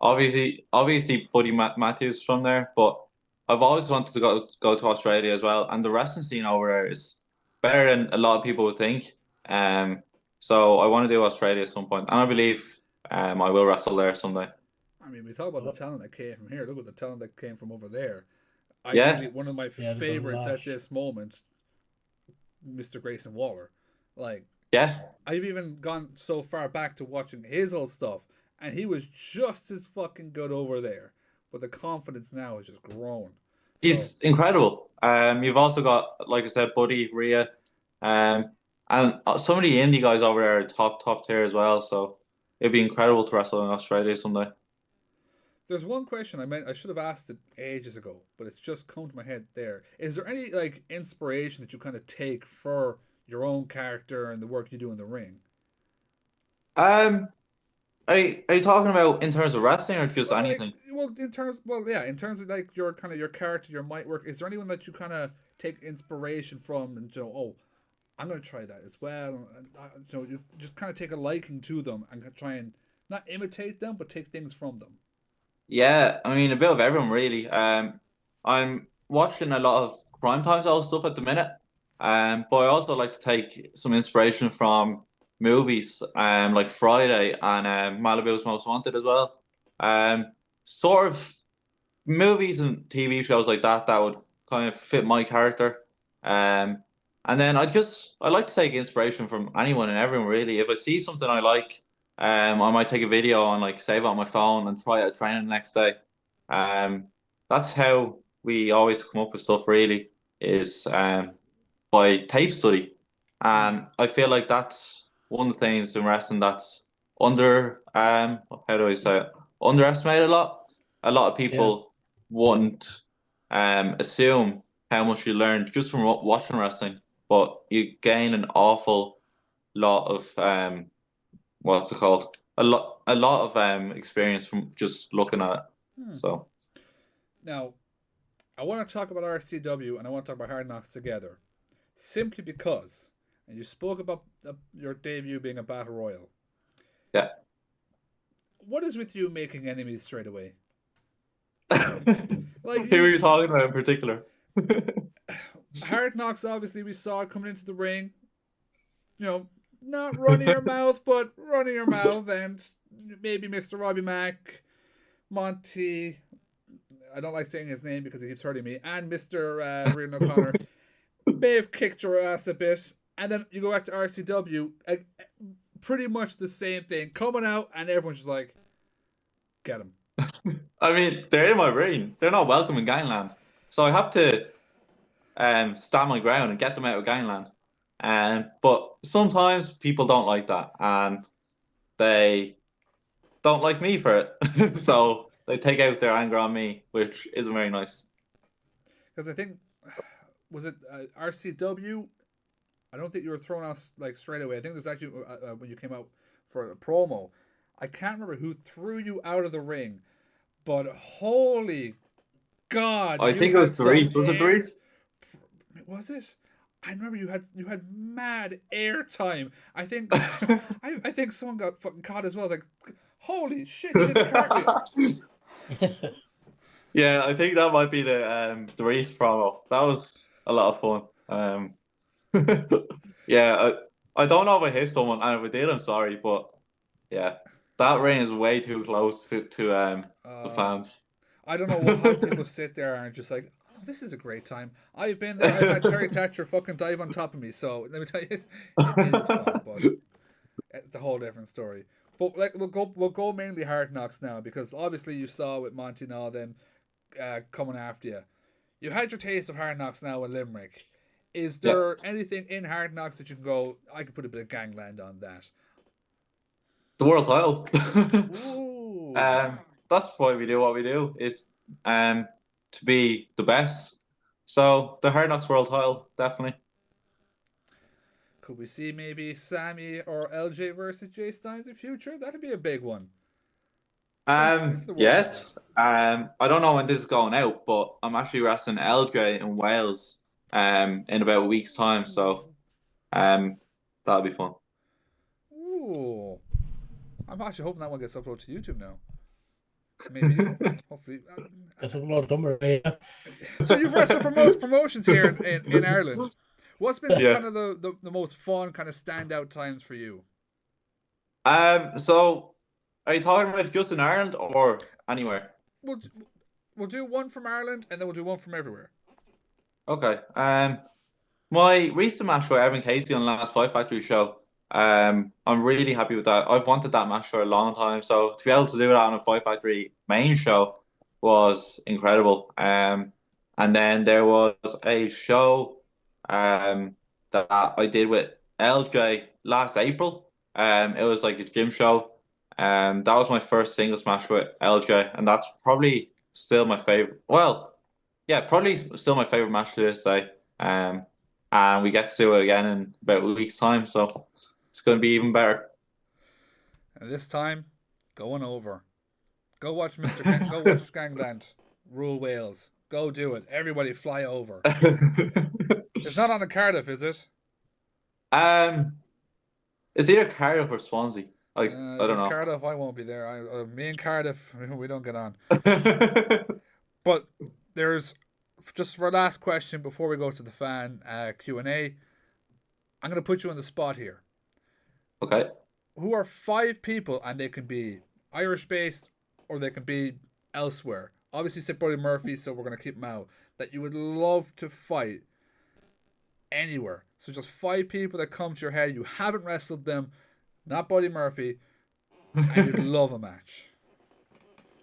C: Obviously, Buddy Matthews from there, but I've always wanted to go to Australia as well. And the wrestling scene over there is better than a lot of people would think. So I want to do Australia at some point, and I believe I will wrestle there someday.
A: I mean, we talk about the talent that came from here. Look at the talent that came from over there.
C: Yeah.
A: One of my favorites at this moment, Mr. Grayson Waller. Like,
C: yeah,
A: I've even gone so far back to watching his old stuff, and he was just as fucking good over there. But the confidence now has just grown.
C: He's incredible. You've also got, like I said, Buddy, Rhea. And some of the indie guys over there are top tier as well. So it'd be incredible to wrestle in Australia someday.
A: There's one question I should have asked it ages ago, but it's just come to my head there. Is there any like inspiration that you kind of take for your own character and the work you do in the ring?
C: Um, are you talking about in terms of wrestling or just
A: Well, like,
C: anything?
A: yeah, in terms of like your kind of your character, your might work. Is there anyone that you kind of take inspiration from and oh, I'm gonna try that as well. And, you just kind of take a liking to them and try and not imitate them, but take things from them.
C: Yeah, I mean a bit of everyone really. I'm watching a lot of Crime Time style stuff at the minute. But I also like to take some inspiration from movies, like Friday and Malibu's Most Wanted as well. Um, sort of movies and TV shows like that would kind of fit my character. Um, and then I like to take inspiration from anyone and everyone really. If I see something I like, I might take a video and like save it on my phone and try it at training the next day. That's how we always come up with stuff really is by tape study.
A: Hmm.
C: And I feel like that's one of the things in wrestling that's under how do I say it? Underestimated a lot. A lot of
B: Yeah.
C: people wouldn't assume how much you learned just from watching wrestling, but you gain an awful lot of what's it called? A lot of experience from just looking at it.
A: Hmm.
C: So
A: Now, I want to talk about RCW and I want to talk about Hard Knocks together, simply because, and you spoke about your debut being a battle royal.
C: yeah.
A: What is with you making enemies straight away? Like
C: Who are you talking about in particular?
A: Hard Knocks, obviously, we saw it coming into the ring. You know, not running your mouth, but running your mouth, and maybe Mr. Robbie Mack, Monty. I don't like saying his name because he keeps hurting me, and Mr. Rian O'Connor may have kicked your ass a bit, and then you go back to RCW, pretty much the same thing, coming out, and everyone's just like, get him.
C: I mean, they're in my brain. They're not welcome in Gangland. So I have to stand my ground and get them out of Gangland. But sometimes people don't like that and they don't like me for it. So they take out their anger on me, which isn't very nice.
A: Because I think, was it RCW? I don't think you were thrown off like straight away. I think there's actually when you came out for a promo. I can't remember who threw you out of the ring, but holy God,
C: I
A: you
C: think it
A: had
C: was
A: some
C: Therese. Was it
A: air.
C: Therese?
A: Was it? I remember you had mad air time. I think I think someone got fucking caught as well. I was like, holy shit, you did the cartwheel.
C: Yeah, I think that might be the race promo. That was a lot of fun. Yeah, I don't know if I hit someone, and if I did, I'm sorry, but yeah, that ring is way too close to the
A: Uh,
C: fans.
A: I don't know how people sit there and just like, oh, this is a great time. I've been there. I've had Terry Thatcher fucking dive on top of me. So let me tell you, it is fun, but it's a whole different story. But like we'll go mainly Hard Knocks now because obviously you saw with Monty and all them coming after you. You had your taste of Hard Knocks now in Limerick. Is
C: Yeah,
A: there anything in Hard Knocks that you can go? I could put a bit of Gangland on that.
C: the world title.
A: Ooh.
C: That's why we do what we do is um to be the best. So the Hard Knocks world title, definitely.
A: Could we see maybe Sammy or LJ versus Jay Stynes in the future? That'd be a big one. If the world title.
C: Yes. I don't know when this is going out, but I'm actually wrestling LJ in Wales in about a week's time, so um that'll be fun.
A: Ooh. I'm actually hoping that one gets uploaded to YouTube now. Maybe. Hopefully.
B: That's a lot somewhere. Yeah.
A: So you've wrestled for most promotions here in Ireland. What's been
C: Yeah.
A: kind of the most fun kind of standout times for you?
C: So are you talking about just in Ireland or anywhere?
A: We'll, we'll do one from Ireland and then we'll do one from everywhere.
C: Okay. My recent match with Evan Casey on the last Five Factory show, I'm really happy with that. I've wanted that match for a long time, so to be able to do that on a Five Factory main show was incredible. And then there was a show that I did with LJ last April. It was like a gym show. That was my first singles match with LJ, and that's probably still my favorite. Well, yeah, probably still my favorite match to this day. And we get to do it again in about a week's time, so it's going to be even better.
A: And this time, going over. Go watch Gangland rule Wales. Go do it. Everybody fly over. It's not on a Cardiff, is it?
C: um, it's either Cardiff or Swansea. Like I
A: If
C: don't
A: it's
C: know.
A: Cardiff, I won't be there. Me and Cardiff, we don't get on. But there's just for last question before we go to the fan Q&A. I'm going to put you on the spot here.
C: Okay.
A: Who are 5 people, and they can be Irish based or they can be elsewhere? Obviously, said Buddy Murphy, so we're going to keep him out. That you would love to fight anywhere. So just 5 people that come to your head. You haven't wrestled them, not Buddy Murphy, and you'd love a match.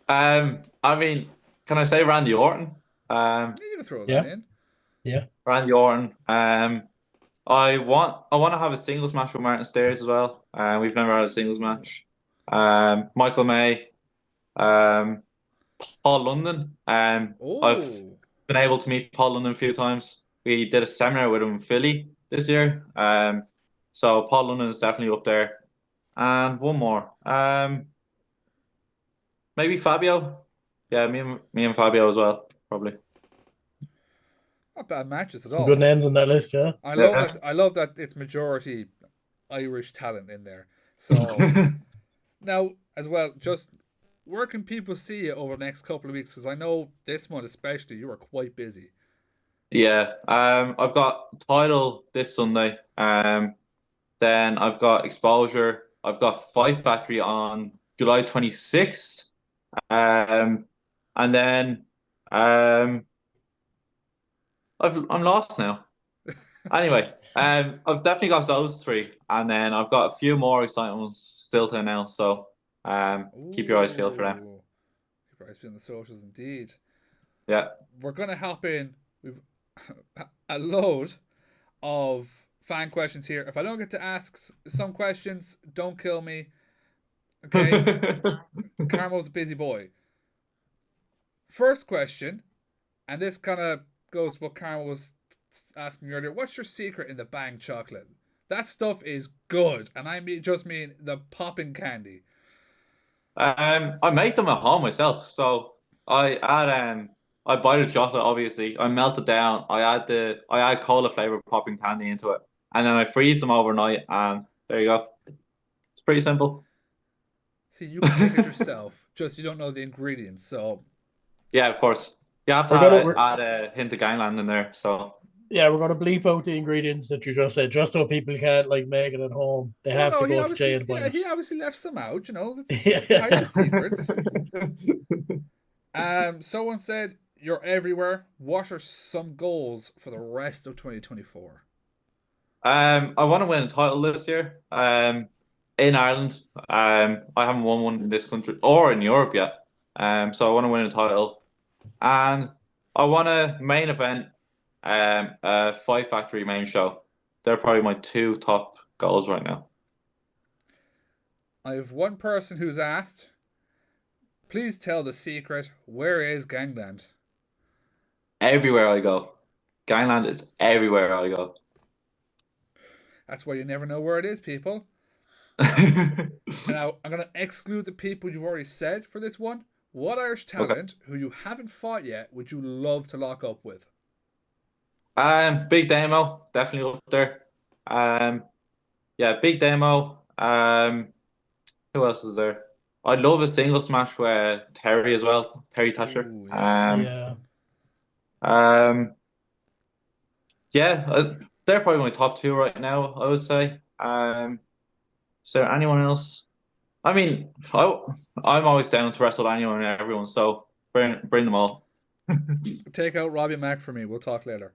C: I mean, can I say Randy Orton?
A: You can throw that in.
B: Yeah.
C: Randy Orton. I want to have a singles match with Martin Stairs as well. We've never had a singles match. Michael May. Paul London. I've been able to meet Paul London a few times. We did a seminar with him in Philly this year. So Paul London is definitely up there. And one more. Maybe Fabio. Yeah, me and Fabio as well, probably.
A: Not bad matches at all.
B: Good names on that list, yeah.
A: I love that it's majority Irish talent in there. So now as well, just where can people see you over the next couple of weeks? Because I know this month especially you are quite busy.
C: Yeah. I've got Title this Sunday. Then I've got Exposure. I've got Fight Factory on July 26th. And then I'm lost now. Anyway, I've definitely got those 3, and then I've got a few more exciting ones still to announce. So keep your eyes peeled for them.
A: Keep your eyes peeled on the socials, indeed.
C: Yeah,
A: we're gonna hop in. We've a load of fan questions here. If I don't get to ask some questions, don't kill me. Okay, Carmel's a busy boy. First question, and this kind of goes what Carmel was asking me earlier. What's your secret in the Bang chocolate? That stuff is good, and I just mean the popping candy.
C: I make them at home myself. So I buy the chocolate. Obviously, I melt it down. I add cola flavored popping candy into it, and then I freeze them overnight. And there you go. It's pretty simple.
A: See, you can make it yourself. Just you don't know the ingredients. So
C: yeah, of course. You have to add a hint of Gangland in there. So
B: yeah, we're gonna bleep out the ingredients that you just said, just so people can't like make it at home. They have to go to Jay and buy it.
A: He obviously left some out. You know, hide the secrets. Someone said you're everywhere. What are some goals for the rest of 2024?
C: I want to win a title this year. In Ireland. I haven't won one in this country or in Europe yet. So I want to win a title, and I want to main event a Fight Factory main show. They're probably my 2 top goals right now.
A: I have one person who's asked, please tell the secret. Where is Gangland?
C: Everywhere I go. Gangland is everywhere I go.
A: That's why you never know where it is, people. Now, I'm going to exclude the people you've already said for this one. What Irish talent who you haven't fought yet would you love to lock up with?
C: Big Demo, definitely up there. Yeah, Big Demo. Who else is there? I'd love a singles match with Terry as well. Terry Thatcher.
A: Ooh, yes.
C: Yeah, they're probably my top 2 right now, I would say. Is there anyone else? I mean, I'm always down to wrestle anyone and everyone, so bring them all.
A: Take out Robbie Mack for me. We'll talk later.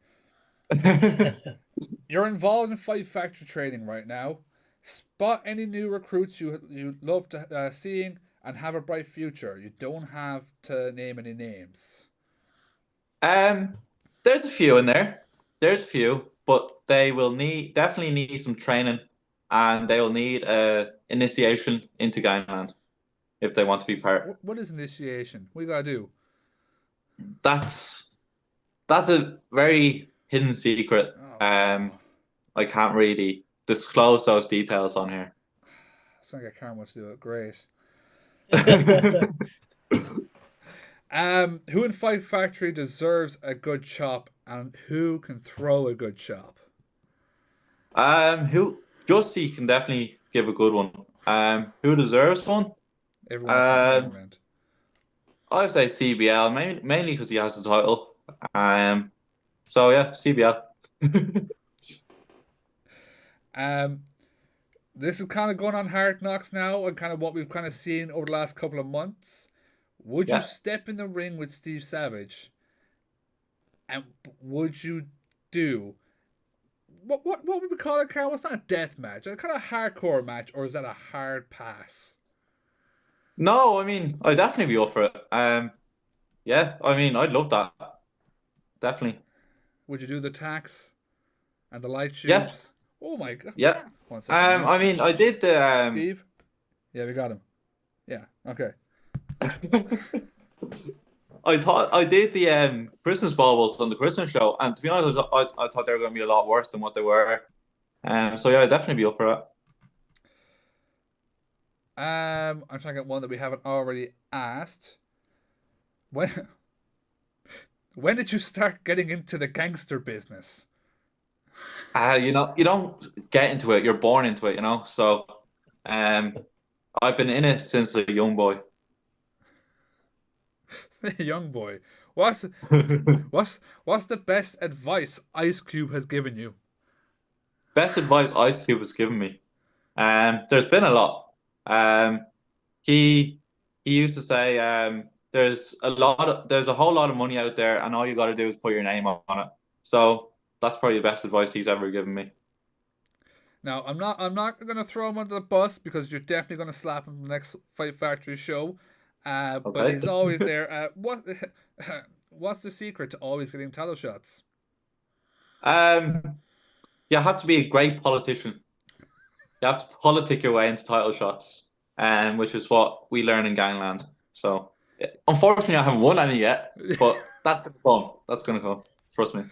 A: You're involved in Fight Factory training right now. Spot any new recruits you love to seeing and have a bright future. You don't have to name any names.
C: There's a few in there. There's a few. but they will definitely need some training, and they will need initiation into Gangland if they want to be part.
A: What is initiation? What you gotta do?
C: That's a very hidden secret. I can't really disclose those details on here.
A: It's like I can't much do it. Great. Who in Five Factory deserves a good chop, and who can throw a good chop?
C: Who Justy can definitely give a good one. Who deserves one?
A: Everyone from Gangland.
C: I would say CBL, mainly because he has the title. So yeah, CBL.
A: This is kind of going on Hard Knocks now, and kind of what we've kind of seen over the last couple of months. Would you step in the ring with Steve Savage? And would you do what would we call it, Carl? It's not a death match. It's kind of a hardcore match, or is that a hard pass?
C: No, I mean, I'd definitely be up for it. Yeah, I mean, I'd love that. Definitely.
A: Would you do the tax and the light tubes?
C: Yeah.
A: Oh my god.
C: Yeah.
A: 1 second.
C: I mean, I did the
A: Steve. Yeah, we got him. Yeah. Okay.
C: I thought I did the Christmas baubles on the Christmas show, and to be honest, I thought they were going to be a lot worse than what they were. So yeah, I'd definitely be up for that.
A: I'm trying to get one that we haven't already asked. When did you start getting into the gangster business?
C: You don't get into it; you're born into it, you know. So, I've been in it since a young boy.
A: Young boy, what's the best advice Ice Cube has given you?
C: Best advice Ice Cube has given me. There's been a lot. He used to say, there's a whole lot of money out there, and all you got to do is put your name on it. So that's probably the best advice he's ever given me.
A: Now, I'm not going to throw him under the bus, because you're definitely going to slap him the next Fight Factory show.
C: Okay.
A: But he's always there. What's the secret to always getting title shots?
C: You have to be a great politician. You have to politic your way into title shots, which is what we learn in Gangland. So, unfortunately, I haven't won any yet, but that's going to come. That's going to come. Trust me.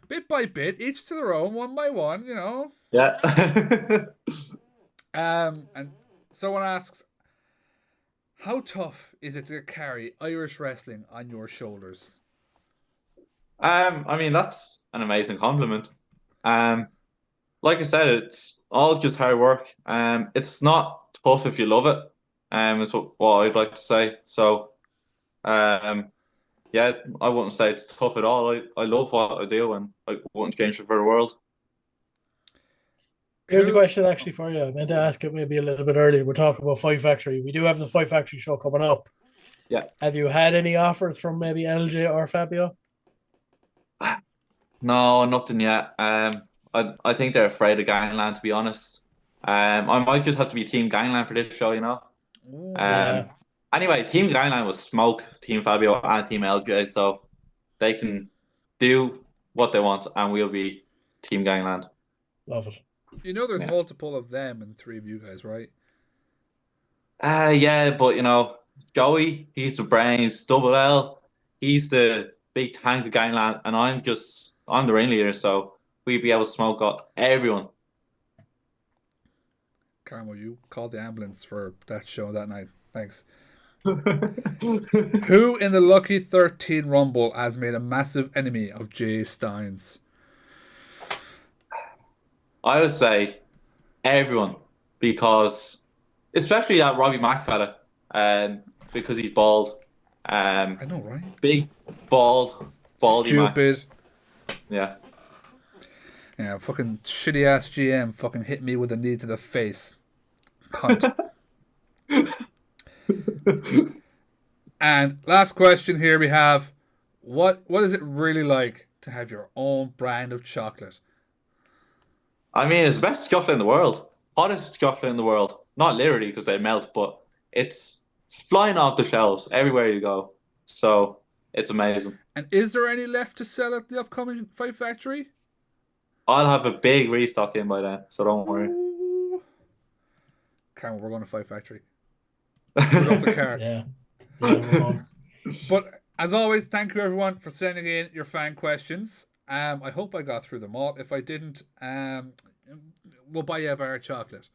A: Bit by bit, each to their own, one by one, you know.
C: Yeah.
A: And someone asks, how tough is it to carry Irish wrestling on your shoulders?
C: I mean, that's an amazing compliment. Like I said, it's all just hard work. It's not tough if you love it. Is what I'd like to say. So, yeah, I wouldn't say it's tough at all. I love what I do, and I wouldn't change it for the world.
B: Here's a question actually for you. I meant to ask it maybe a little bit earlier. We're talking about Five Factory. We do have the Five Factory show coming up.
C: Yeah.
B: Have you had any offers from maybe LJ or Fabio?
C: No, nothing yet. I think they're afraid of Gangland, to be honest. I might just have to be Team Gangland for this show, you know. Anyway, Team Gangland was smoke Team Fabio and Team LJ, so they can do what they want, and we'll be Team Gangland.
B: Love it.
A: You know, there's multiple of them and 3 of you guys, right?
C: Yeah, but you know, Joey, he's the brains. Double L, he's the big tank of Gangland, and I'm the ringleader, so we'd be able to smoke out everyone.
A: Carmo, you called the ambulance for that show that night. Thanks. Who in the Lucky 13 Rumble has made a massive enemy of Jay Stynes?
C: I would say everyone, because especially that Robbie Mac fella, because he's bald.
A: I know, right?
C: Big, baldy
A: stupid.
C: Mac.
A: Yeah, fucking shitty ass GM fucking hit me with a knee to the face. Cunt. And last question here we have, what is it really like to have your own brand of chocolate?
C: I mean, it's the best chocolate in the world. Hottest chocolate in the world. Not literally because they melt, but it's flying off the shelves everywhere you go. So it's amazing.
A: And is there any left to sell at the upcoming Fight Factory?
C: I'll have a big restock in by then, so don't worry.
A: Cameron, we're going to Five Factory. Put up the cards.
B: Yeah, we're going.
A: But as always, thank you everyone for sending in your fan questions. I hope I got through them all. If I didn't, we'll buy you a bar of chocolate.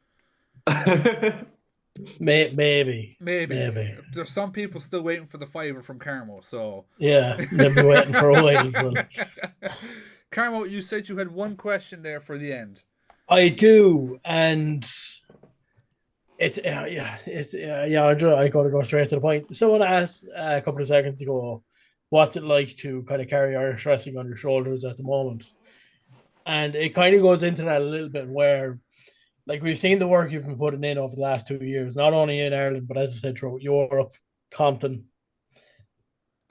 B: Maybe.
A: There's some people still waiting for the fiver from Carmo, so
B: yeah, they'll be waiting for a while as well.
A: Carmo, you said you had one question there for the end.
B: I do, and I gotta go straight to the point. Someone asked a couple of seconds ago, what's it like to kind of carry Irish wrestling on your shoulders at the moment? And it kind of goes into that a little bit where, like, we've seen the work you've been putting in over the last 2 years, not only in Ireland, but as I said, throughout Europe, Compton.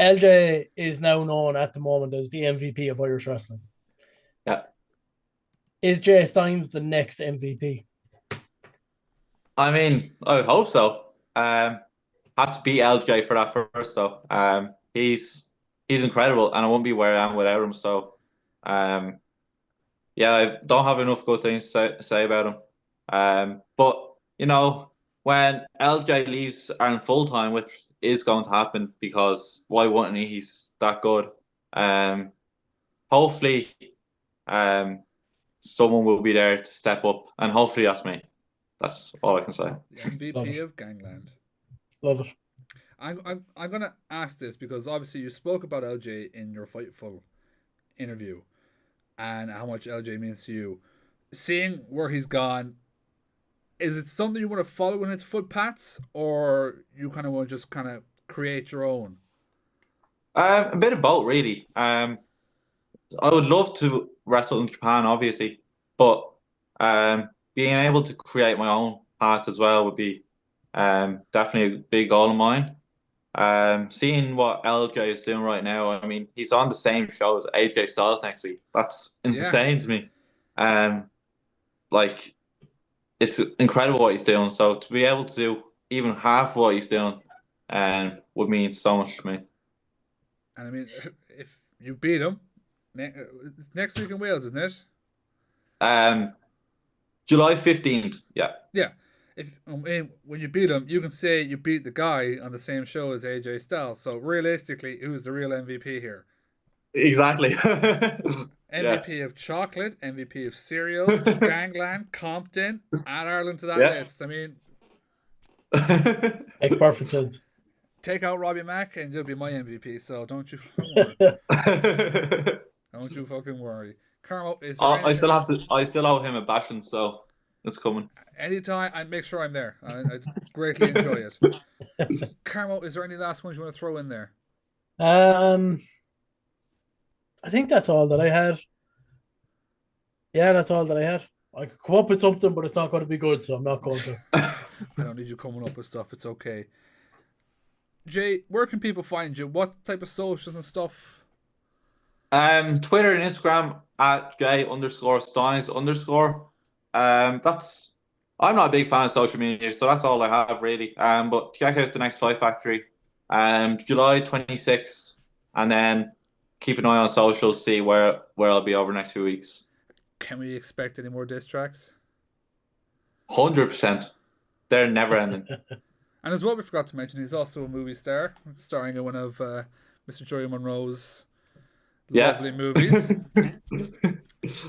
B: LJ is now known at the moment as the MVP of Irish wrestling.
C: Yeah.
B: Is Jay Stynes the next MVP?
C: I mean, I would hope so. Have to beat LJ for that first, though. He's incredible, and I wouldn't be where I am without him. So, yeah, I don't have enough good things to say about him. But you know, when LJ leaves Ireland full time, which is going to happen, because why wouldn't he? He's that good. Hopefully, someone will be there to step up, and hopefully that's me. That's all I can say.
A: The MVP of Gangland.
B: Love it.
A: I'm gonna ask this because obviously you spoke about LJ in your Fightful interview and how much LJ means to you. Seeing where he's gone, is it something you want to follow in his footpaths, or you kind of want to just kind of create your own?
C: A bit of both, really. I would love to wrestle in Japan, obviously, but being able to create my own path as well would be definitely a big goal of mine. Seeing what LJ is doing right now, I mean, he's on the same show as AJ Styles next week. That's insane to me. Like, it's incredible what he's doing. So to be able to do even half what he's doing would mean so much to me.
A: And I mean, if you beat him, next week in Wales, isn't it?
C: July 15th, yeah.
A: Yeah. If when you beat him, you can say you beat the guy on the same show as AJ Styles. So realistically, who's the real MVP here?
C: Exactly.
A: MVP of chocolate, MVP of cereal, Gangland, Compton, add Ireland to that list. I mean,
B: makes perfect sense.
A: Take out Robbie Mack and you'll be my MVP. So don't you worry. Don't you fucking worry. Carmo, is there
C: I still owe him a bashing, so it's coming.
A: Anytime, and make sure I'm there. I greatly enjoy it. Carmo, is there any last ones you want to throw in there?
B: I think that's all that I had. Yeah, that's all that I had. I could come up with something, but it's not going to be good, so I'm not going to.
A: I don't need you coming up with stuff. It's okay. Jay, where can people find you? What type of socials and stuff?
C: Twitter and Instagram at Jay_Stynes_. I'm not a big fan of social media, so that's all I have really. But check out the next Five Factory, July 26th, and then keep an eye on socials, see where I'll be over the next few weeks.
A: Can we expect any more diss tracks?
C: 100%. They're never ending.
A: And as well, we forgot to mention, he's also a movie star, starring in one of Mr. Joey Monroe's lovely movies.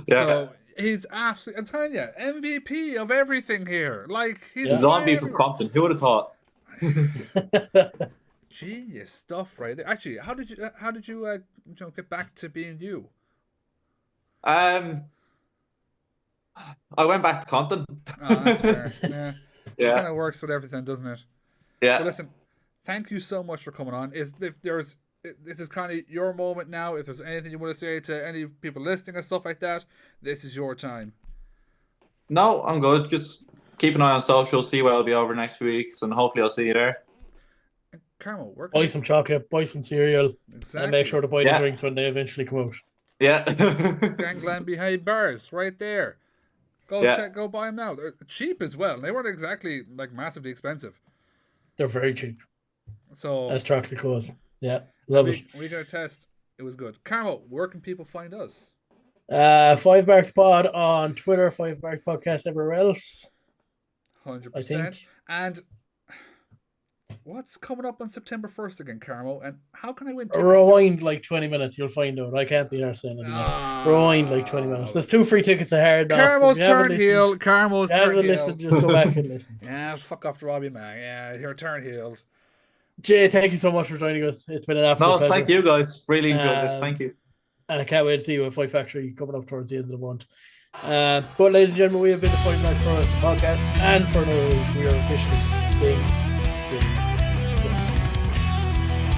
A: So he's absolutely, I'm telling you, MVP of everything here. Like, he's
C: a zombie from Compton. Who would have thought?
A: Genius stuff right there. Actually, how did you get back to being you?
C: I went back to Compton.
A: Oh, that's fair. Yeah. It kind of works with everything, doesn't it?
C: Yeah.
A: But listen, thank you so much for coming on. This is kind of your moment now. If there's anything you want to say to any people listening and stuff like that, this is your time.
C: No, I'm good. Just keep an eye on social, see where I'll be over the next few weeks, and hopefully I'll see you there.
A: Carmel,
B: buy some chocolate, buy some cereal, and make sure to buy the drinks when they eventually come out.
C: Yeah.
A: Gangland behind bars, right there. Go buy them now. They're cheap as well. They weren't exactly like massively expensive.
B: They're very cheap.
A: So
B: as chocolate goes. Yeah. Love it.
A: We got a test. It was good. Carmel, where can people find us?
B: FiveMarks Pod on Twitter, FiveMarks Podcast everywhere else.
A: 100%. And what's coming up on September 1st again, Carmo? And how can I win tickets?
B: Rewind like 20 minutes, you'll find out. I can't be saying anymore. Rewind like 20 minutes. There's 2 free tickets a hard knock.
A: Carmo's turn heel. Carmo's turn heel.
B: Listen, just go back and listen.
A: Yeah, fuck off to Robbie, man. Yeah, your turn healed.
B: Jay, thank you so much for joining us. It's been an absolute pleasure.
C: Thank you guys. Really enjoyed this. Thank you.
B: And I can't wait to see you at Fight Factory coming up towards the end of the month. But ladies and gentlemen, we have been the FiveMarks Pro Wrestling Podcast, and for another week, we are officially being